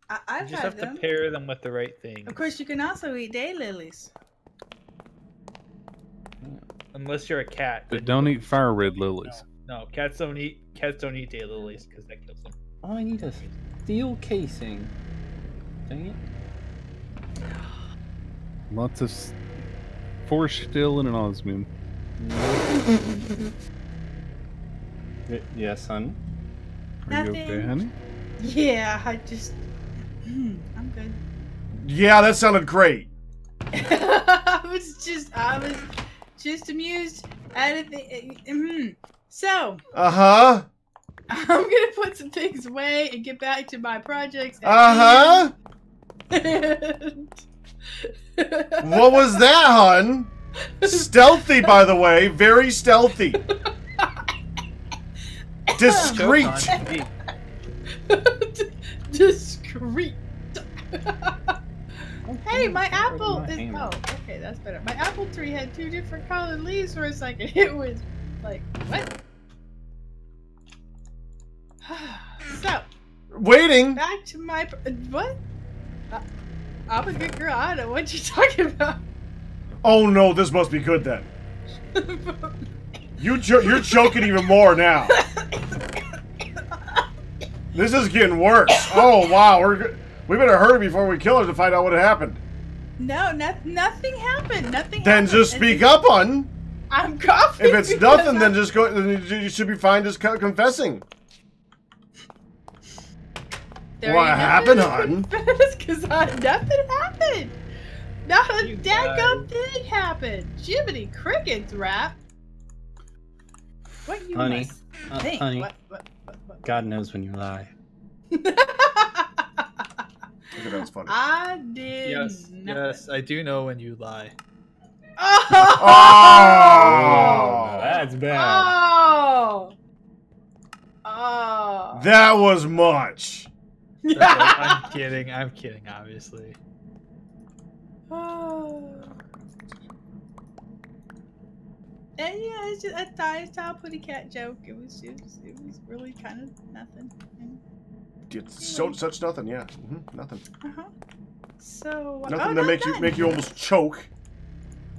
I've You just had have them. to pair them with the right thing. Of course, you can also eat daylilies. Unless you're a cat. But then don't you eat fire red lilies. No, cats don't eat daylilies because that kills them. Oh, I need a steel casing. Dang it. Lots of forest steel and an osmium. Yes, son. Are you okay, Nothing. honey? Yeah, I just... I'm good. Yeah, that sounded great. I was just amused at it. So, Uh-huh. I'm gonna put some things away and get back to my projects. Uh-huh. And... What was that, hun? Stealthy, by the way. Very stealthy. Discreet. Discreet. Hey, my apple is. Oh, okay, that's better. My apple tree had 2 different colored leaves for a second. It was like, what? So, Waiting. back to my. What? I'm a good girl. I don't know what you're talking about. Oh no, this must be good then. You're choking even more now. This is getting worse. Oh wow, we better hurry before we kill her to find out what happened. No, nothing happened. Nothing. Then happened. just speak up, hun. I'm coughing. If it's nothing, then just go. Then you should be fine just confessing. What happened, hun? Because nothing happened. Not a daggum thing happened. Jiminy Crickets, rap. What you Honey, must think? honey. What? God knows when you lie. Okay, that was funny. I did. Yes, nothing. yes, I do know when you lie. Oh! Oh! That's bad. Oh! Oh! That was much. I'm kidding. I'm kidding, obviously. Oh. And yeah, it's just a child putty cat joke. It was really kind of nothing. It's such nothing, yeah. Nothing. So Nothing that make you almost choke.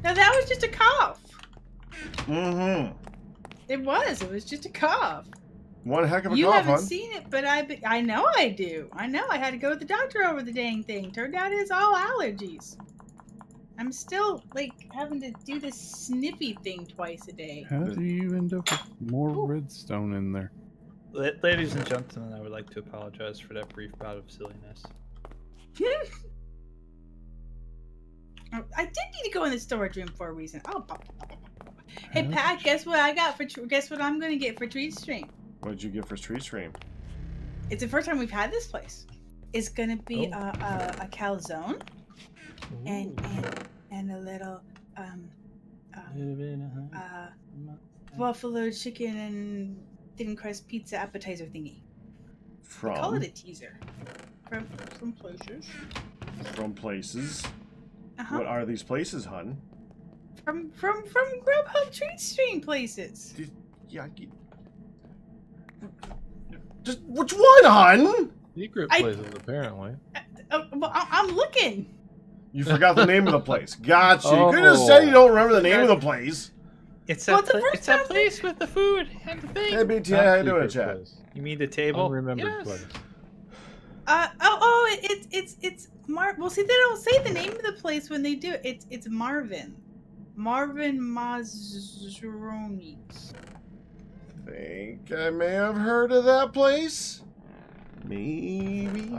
No, that was just a cough. It was just a cough. One heck of a You cough, haven't hon. seen it, but I know I do. I know I had to go to the doctor over the dang thing. Turned out it's all allergies. I'm still like having to do this sniffy thing twice a day. How do you end up with more redstone in there? Ladies and gentlemen, I would like to apologize for that brief bout of silliness. I did need to go in the storage room for a reason. Oh, hey Pat, guess what I got for? Guess what I'm gonna get for Treat Stream? What did you get for Street Stream? It's the first time we've had this place. It's gonna be a calzone and a little buffalo chicken and thin crust pizza appetizer thingy. From? They call it a teaser. From places. From places. What are these places, hun? From Grubhub Treat Stream places. Just which one, hun? Secret places, apparently. Well, I'm looking. You forgot the name of the place. Gotcha. You could have said you don't remember the name of the place. It's that place with the food and the thing. Hey, BT, how you doing, chat? You mean the table? Unremembered place. It's well, see, they don't say the name of the place when they do it. It's Marvin Mazzaroni's. Think I may have heard of that place. Maybe.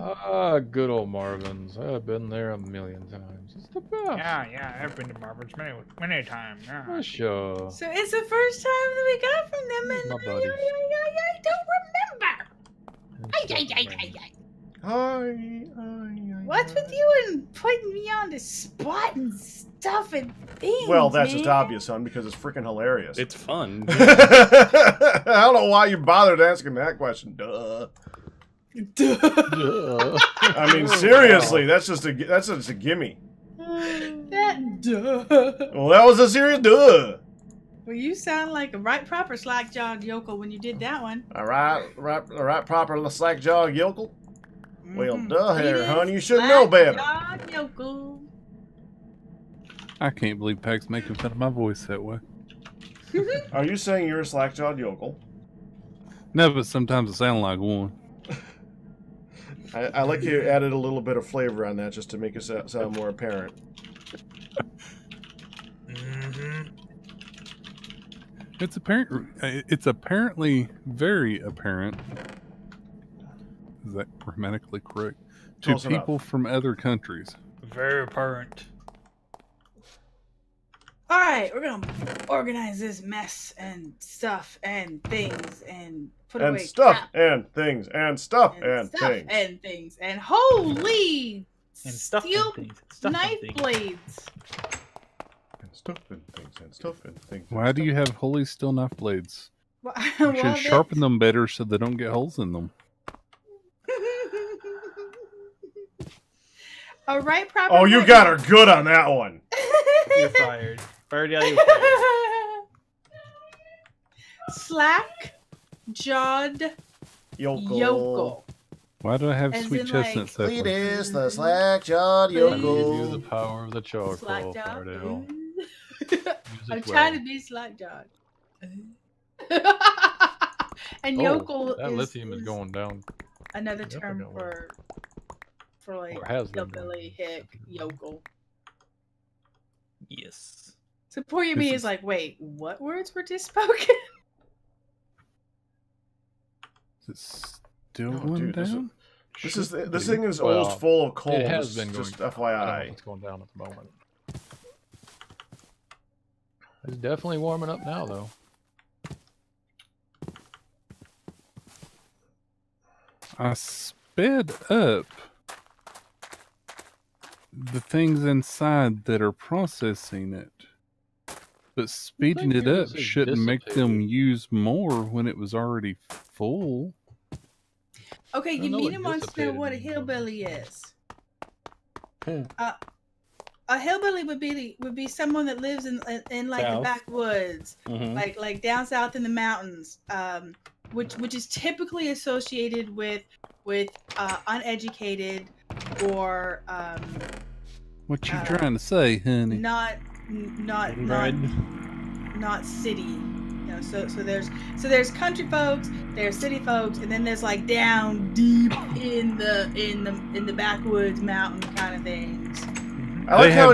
Good old Marvin's. I've been there a million times. It's the best. Yeah, I've been to Marvin's many times. Yeah. Sure. So it's the first time that we got from them, and My I buddy. don't remember. Hi. What's with you and putting me on the spot and stuff and things? Well, that's man? just obvious, son, because it's freaking hilarious. It's fun. I don't know why you bothered asking that question. Duh. I mean, seriously, that's just a gimme. That duh. Well, that was a serious duh. Well, you sound like a right proper slack-jawed yokel when you did that one. All right, proper slack-jawed yokel. Well, duh, He here, is honey, you should know better. slack-jawed yokel. I can't believe Pack's making fun of my voice that way. Are you saying you're a slack-jawed yokel? No, but sometimes I sound like one. I like you added a little bit of flavor on that just to make it sound more apparent. It's apparent. It's apparently very apparent. Is that grammatically correct? To Close enough. people from other countries. Very apparent. All right, we're gonna organize this mess and stuff and things and put And away stuff crap and things and stuff and stuff things. and things and holy And stuff steel and things. Stuff knife and things. blades. And stuff and things and stuff and things. Why do you have holy steel knife blades? You should sharpen them better so they don't get holes in them. All right, proper. Oh, you got her good on that one. You're fired. Fardale, you're fired. Slack-jawed yokel. Why do I have As sweet in, chestnut like, It settling? is the slack-jawed Give you yokel. the power of the charcoal, Slack-jawed. Fardale. I'm trying to be slack-jawed. And yokel that lithium is going down. another term Significantly. for like Or has been hillbilly, hick, yokel. Yes. So poor you This me is- is like, wait, what words were just spoken? Is it still No, going dude, down? This Should thing is Well, almost full of coal. It has been going just down. I don't know FYI. what's going down at the moment. It's definitely warming up now, though. I sped up the things inside that are processing it. But speeding it up yours is shouldn't make them dissipated. use more when it was already full. Okay, I know Yamina what wants to know dissipated what a means, hillbilly is. Hmm. A hillbilly would be someone that lives in like the South. backwoods, Mhm. like down south in the mountains, which is typically associated with uneducated or What you trying to say, honey? not city. You know, so there's country folks, there's city folks, and then there's like down deep in the backwoods mountain kind of things. I like how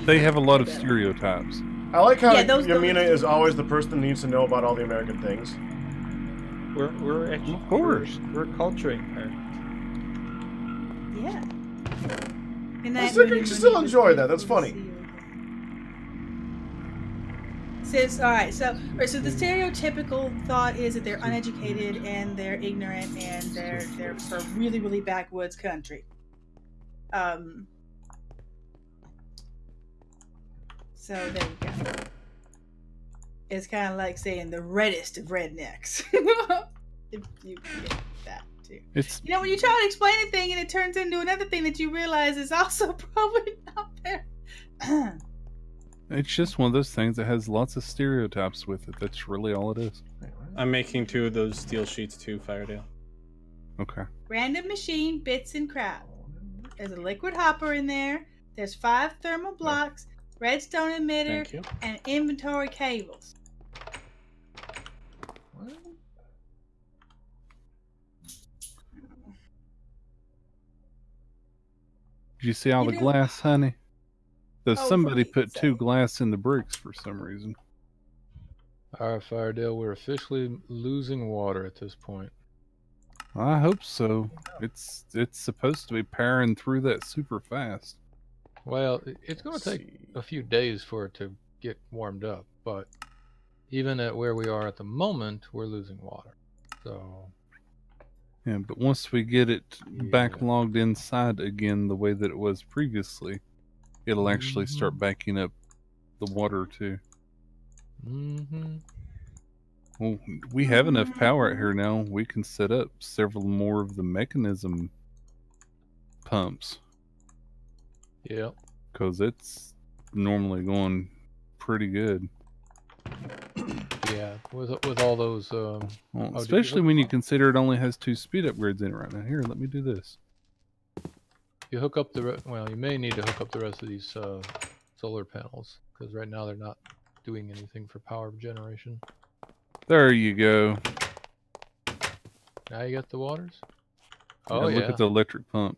They have a lot of stereotypes. I like how Yeah, those- Yamina is always the person that needs to know about all the American things. We're actually, Of course. we're culturing her. Yeah. And I still can still enjoy that. That's funny. All right, so the stereotypical thought is that they're uneducated and they're ignorant and they're for really, really backwoods country. So there you go. It's kind of like saying the reddest of rednecks. If you get that too. It's You know, when you try to explain a thing and it turns into another thing that you realize is also probably not there. it's just one of those things that has lots of stereotypes with it. That's really all it is. I'm making 2 of those steel sheets too, Firedale. Okay. Random machine, bits, and crap. There's a liquid hopper in there. There's 5 thermal blocks, redstone emitter, Thank you. and inventory cables. Did you see all You the know- glass, honey? Though Oh, somebody for put Pete's 2 sake. glass in the bricks for some reason. All right, Fardale, we're officially losing water at this point. I hope so. It's supposed to be powering through that super fast. Well, it's going to take a few days for it to get warmed up, but even at where we are at the moment, we're losing water. So, Yeah, but once we get it Yeah. backlogged inside again the way that it was previously, it'll actually start backing up the water too. Well, we have enough power out here now. We can set up several more of the mechanism pumps yeah. because it's normally going pretty good. Yeah, with all those, Well, did you especially hook when you them up? consider it only has 2 speed upgrades in it right now. Here, let me do this. you hook up well, you may need to hook up the rest of these solar panels because right now they're not doing anything for power generation. There you go. Now you got the waters. Yeah, Oh yeah. look at the electric pump.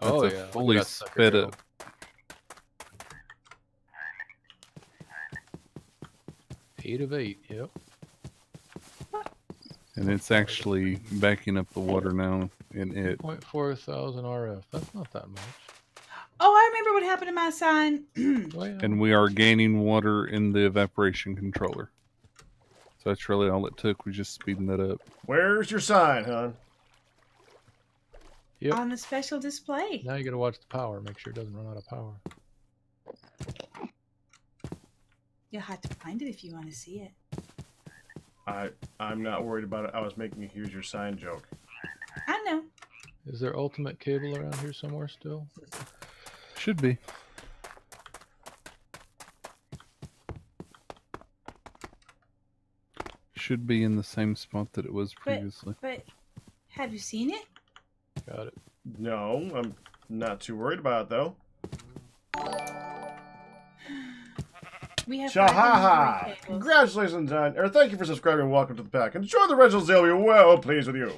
Oh That's yeah. a look at fully that sucker sped go. up. Eight of 8. Yep. And it's actually backing up the water now in it. 0.4 thousand RF. That's not that much. Oh, I remember what happened to my sign. Oh, yeah. And we are gaining water in the evaporation controller. So that's really all it took, was just speeding that up. Where's your sign, hon? Yep. On the special display. Now you got to watch the power. Make sure it doesn't run out of power. You'll have to find it if you want to see it. I'm not worried about it. I was making a use your sign joke. I know. Is there ultimate cable around here somewhere still? Should be. Should be in the same spot that it was previously. But have you seen it? Got it. No, I'm not too worried about it, though. We have Shahaha! Congratulations on, or thank you for subscribing and welcome to the pack. Enjoy the original Zale, we're well pleased with you.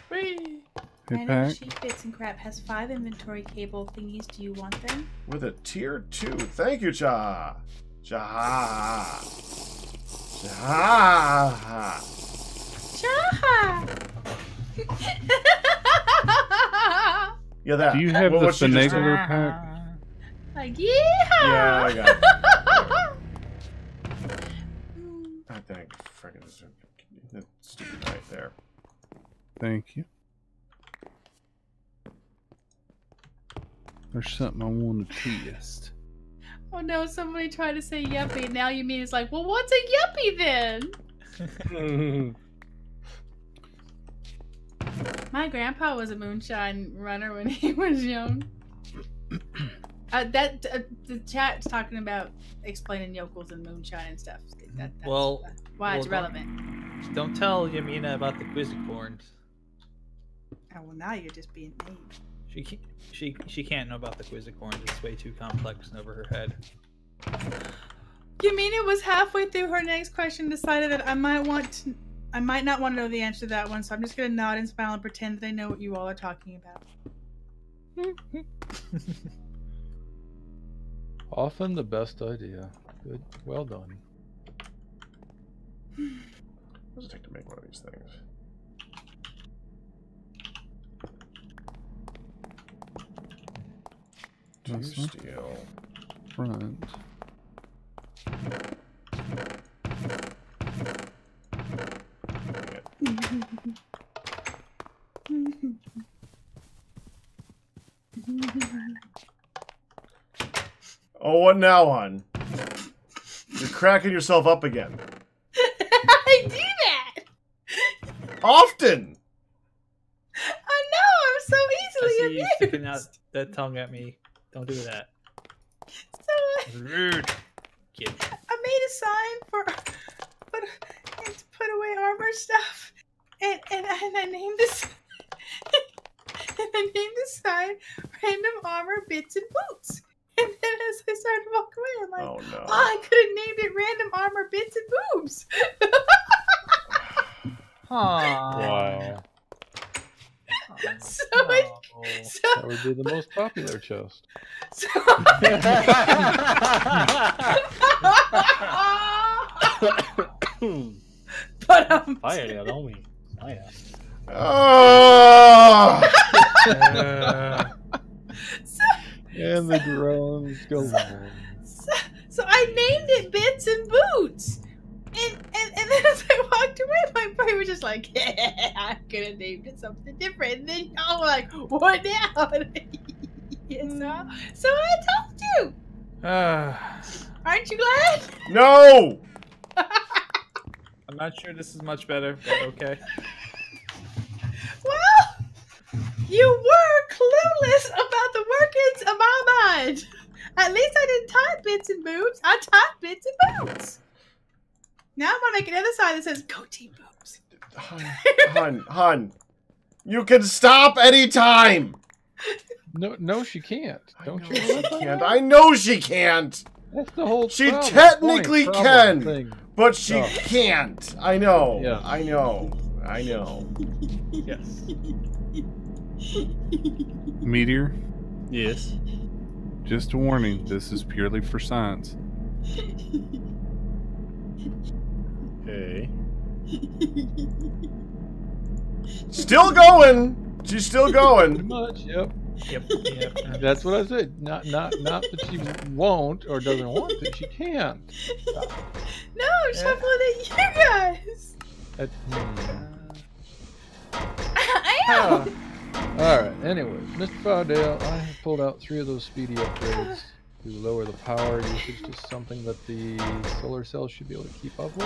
Whee! Hey, Random Pack. Sheep Bits and Crap has 5 inventory cable thingies. Do you want them? With a tier 2. Thank you, Shahaha. Shahaha. Shahaha. Shaha! Yeah, that. Do you have the what she just did. finagler pack? Like, yeah! Yeah, I got it. I think friggin' that stupid right there. Thank you. There's something I want to test. Oh no, somebody tried to say yuppie. Now you mean it's like, well, what's a yuppie then? My grandpa was a moonshine runner when he was young. The chat's talking about explaining yokels and moonshine and stuff. That's why it's relevant. Don't tell Yamina about the quizzicorns. Oh well, now you're just being mean. She can't know about the quizzicorns. It's way too complex and over her head. Yamina was halfway through her next question, decided that I might not want to know the answer to that one, so I'm just gonna nod and smile and pretend that I know what you all are talking about. Often the best idea. Good. Well done. What does it take to make one of these things? Two steel. Front. Oh, what now, hon? You're cracking yourself up again. I do that! Often! I know, I'm so I easily see you amused. sticking out that tongue at me. Don't do that. So Rude. Kid. I made a sign for to put away armor stuff, and I named this and I named the sign "Random Armor Bits and Boots." And then as I started to walk away, I'm like, Oh no. "Oh, I could have named it "Random Armor Bits and Boobs." Wow. So That would be the most popular chest. But Oh! And the groans go on. So I named it Bits and Boots. And then as I walked away, my brain was just like, yeah, I could have named it something different. And then y'all were like, what now? So I told you. Aren't you glad? No! I'm not sure this is much better, but okay. Well, you were clueless about the workings of my mind. At least I didn't type Bits and Boobs. I typed Bits and Boots. Now I'm going to make another sign that says, Go Team Boobs. Hun. You can stop anytime! No, she can't. Don't you? She can't. I know she can't! That's the whole She problem. technically Point, can, thing. but she Oh. can't. I know. Yeah. I know. Yes. Meteor, Yes. just a warning. This is purely for science. Okay. Still going! She's still Pretty going. much, yep. Yep. That's what I said. Not that she won't or doesn't want to. She can. No, I'm shuffling at you guys. I am. All right. Anyway, Mr. Fowdale, I have pulled out 3 of those speedy upgrades. to lower the power usage to something that the solar cells should be able to keep up with.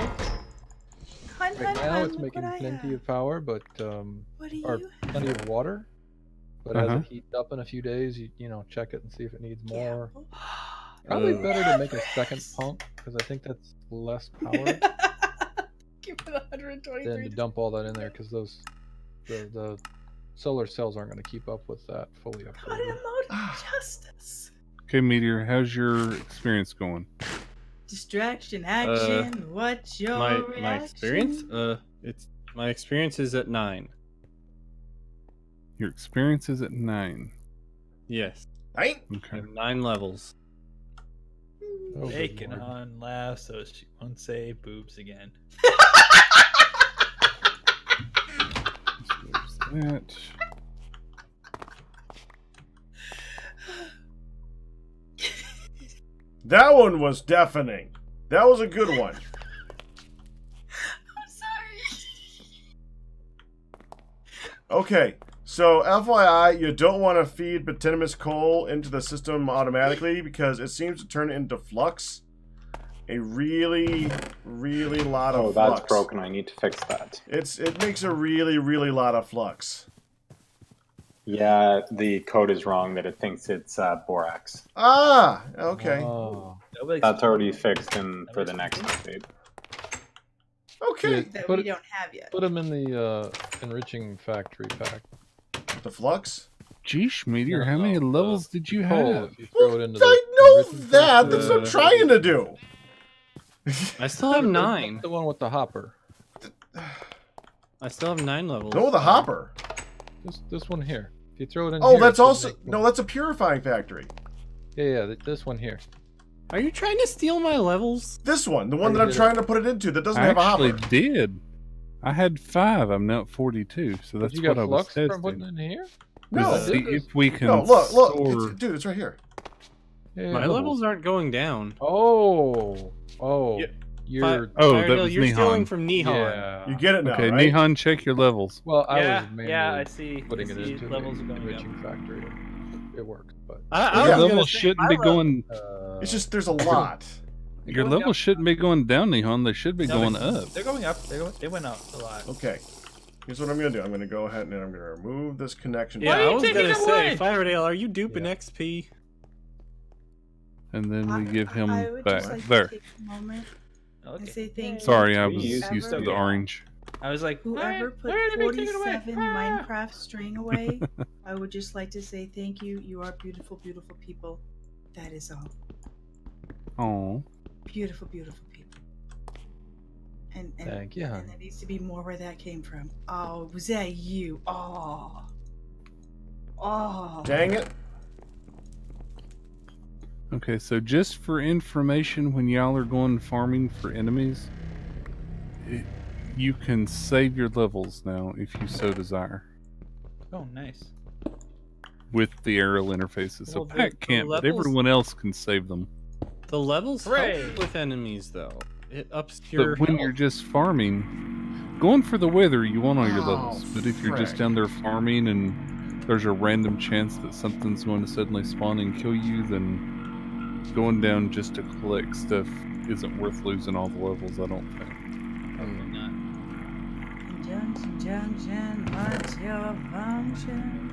Hun, Right now it's look making what I plenty have. of power, but What do or you plenty of water. But as Uh-huh. it heats up in a few days, you know, check it and see if it needs more. Gamble? Probably Oh. better to make a second Yes! pump because I think that's less power Give it 123. than to dump all that in there because the solar cells aren't going to keep up with that fully Put upgraded. in mode of justice. Okay, Meteor, how's your experience going? Distraction, action. What's your My experience? reaction? My experience is at 9. Your experience is at 9. Yes. Right? I Okay. have 9 levels. Oh, good Making lord. on laugh so she won't say boobs again. There's that. That one was deafening. That was a good one. I'm sorry. Okay, so FYI, you don't want to feed bituminous coal into the system automatically because it seems to turn into flux. A really, really lot of Oh, flux. that's broken. I need to fix that. It makes a really, really lot of flux. Yeah, the code is wrong that it thinks it's borax. Ah, okay. Oh. That's already fixed in for the next update. Okay. That Put we it- don't have yet. Put them in the enriching factory pack. The flux? Geesh, Meteor, how No, many no, levels did you Coal, have? if you throw it into the I know enriching that. factory. That's what I'm trying to do. I still have 9. The one with the hopper. I still have 9 levels. No, the hopper. This one here. If you throw it in Oh, here, that's it should also... make No, more. that's a purifying factory. Yeah, this one here. Are you trying to steal my levels? This one. The one I that I'm did it. trying to put it into that doesn't I have a actually hopper. did. I had 5. I'm now at 42, so that's you what got I was flux from putting testing. it in here? No. To see if we can No, look. store... Dude, it's right here. Yeah, My levels aren't going down. Oh. Yeah. You're... Oh, Fire that Deal, was you're stealing Nihon. from Nihon. Yeah. You get it now, Okay, right? Nihon, check your levels. Well, I Yeah, was mainly yeah, I see. putting I it see into levels the are going up. enriching factory. It works, but... I Yeah. was Your gonna levels say, shouldn't my be level- going... It's just there's a lot. Your going levels down. shouldn't be going down, Nihon. They should be No, going they- up. They're going up. They went up a lot. Okay. Here's what I'm going to do. I'm going to go ahead and I'm going to remove this connection. Yeah, Why are I you was taking gonna it say, away? Firedale, are you duping Yeah. XP? And then we give him I would back. just like There. to take a moment and Okay. say thank you. Sorry, I We was used used to the whoever- orange. I was like, Whoever put why are they taking it away? 47 Minecraft string away, I would just like to say thank you. You are beautiful, beautiful people. That is all. Oh, Beautiful, beautiful people. And Thank you, and hon. there needs to be more where that came from. Oh, was that you? Oh. Oh. Dang it. okay. So just for information, when y'all are going farming for enemies, you can save your levels now if you so desire Oh, nice. with the aerial interfaces. So Well, the- Pat the can't, but levels- everyone else can save them. The levels Hooray. help with enemies, though. It ups your But when health. you're just farming, going for the weather, you want all your Oh, levels. But if you're just frick. down there farming and there's a random chance that something's going to suddenly spawn and kill you, then going down just to collect stuff isn't worth losing all the levels, I don't think. Probably not. Junction, junction, what's your function?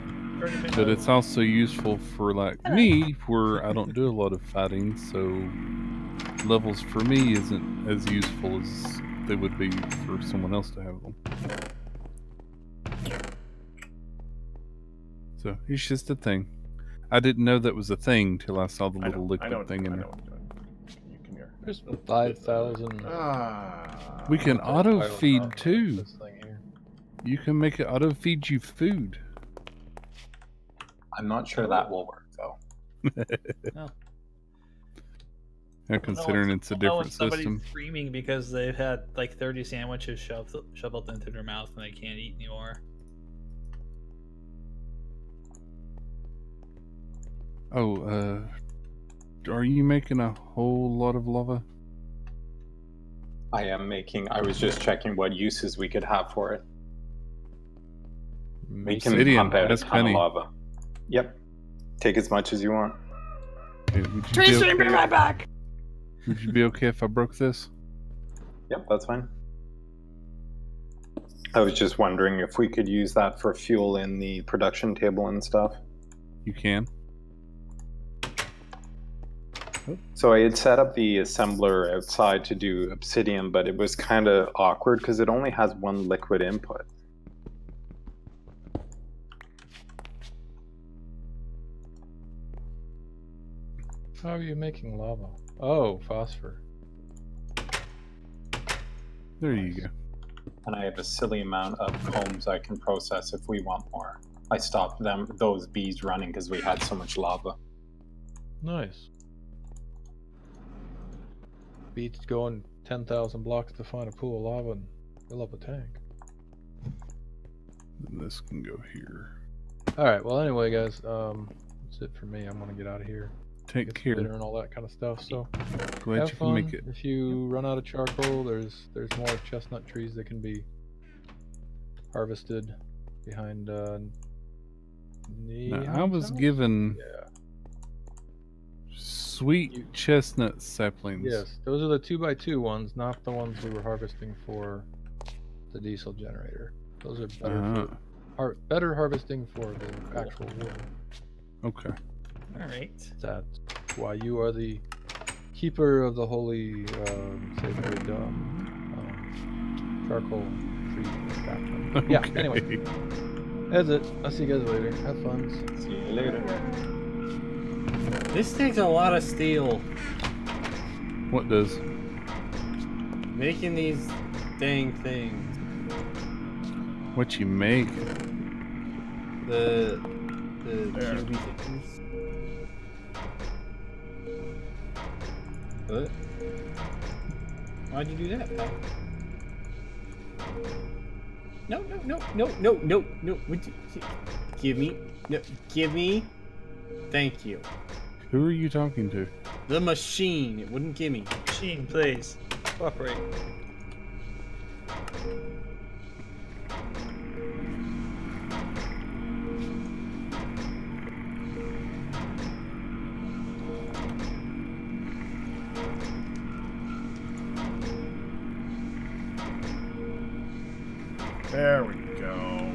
But it's also useful for like me, where I don't do a lot of fighting, so levels for me isn't as useful as they would be for someone else to have them. So it's just a thing. I didn't know that was a thing till I saw the I little know liquid what thing in I there. know what you're doing. You come here. There's 5,000. Ah. We can auto feed too. This thing here. You can make it auto feed you food. I'm not sure that will work though. Now, considering it's a different somebody's system. screaming because they've had like 30 sandwiches shoveled into their mouth and they can't eat anymore. Oh, are you making a whole lot of lava? I am making. I was just checking what uses we could have for it. We can Obsidian, pump out a that's ton penny. of lava. Yep. Take as much as you want. Okay, would you Tracer, be be okay? right back. Would you be okay if I broke this? Yep, that's fine. I was just wondering if we could use that for fuel in the production table and stuff. You can. So I had set up the assembler outside to do obsidian, but it was kind of awkward because it only has one liquid input. How are you making lava? Oh, phosphor. There you go. And I have a silly amount of combs I can process if we want more. I stopped those bees running because we had so much lava. Nice. Beats going 10,000 blocks to find a pool of lava and fill up a tank. And this can go here. Alright, well anyway guys, that's it for me. I'm gonna get out of here. Take Get some care. dinner and all that kind of stuff, so Glad have you fun. can make it. If you run out of charcoal, there's more chestnut trees that can be harvested behind Now, Neon's I was house? given Yeah. sweet chestnut saplings. Yes, those are the 2x2 ones, not the ones we were harvesting for the diesel generator. Those are better better harvesting for the actual wood. Okay. All right. That's why you are the keeper of the holy sacred charcoal tree craftsman. Yeah, Okay. anyway. That's it. I'll see you guys later. Have fun. See you later. This takes a lot of steel. What does? Making these dang things. What you make? The cubey things. What? Why'd you do that, Pat? No. Would you give me? No, give me. Thank you. Who are you talking to? The machine. It wouldn't give me. Machine, please. Cooperate. There we go.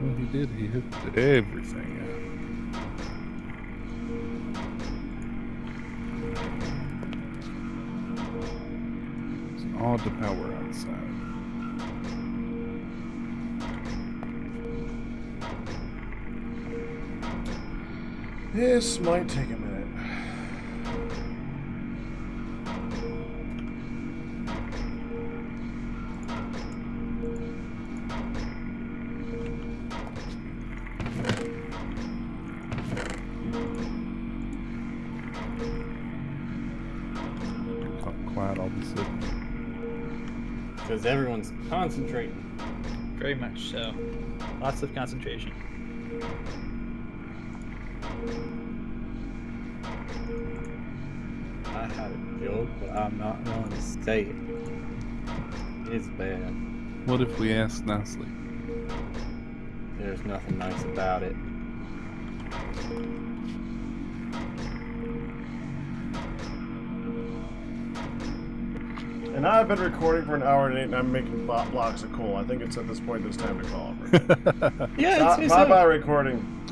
Well, he did. He hooked everything up. It's odd to power outside. This might take a minute. Quiet all of a sudden. Because everyone's concentrating. Very much so. Lots of concentration. I had a joke, but I'm not going to say it. It's bad. What if we ask nicely? There's nothing nice about it. And I've been recording for an hour and 8, and I'm making blocks of coal. I think it's at this point this time to call over. Yeah, it's Bye bye recording.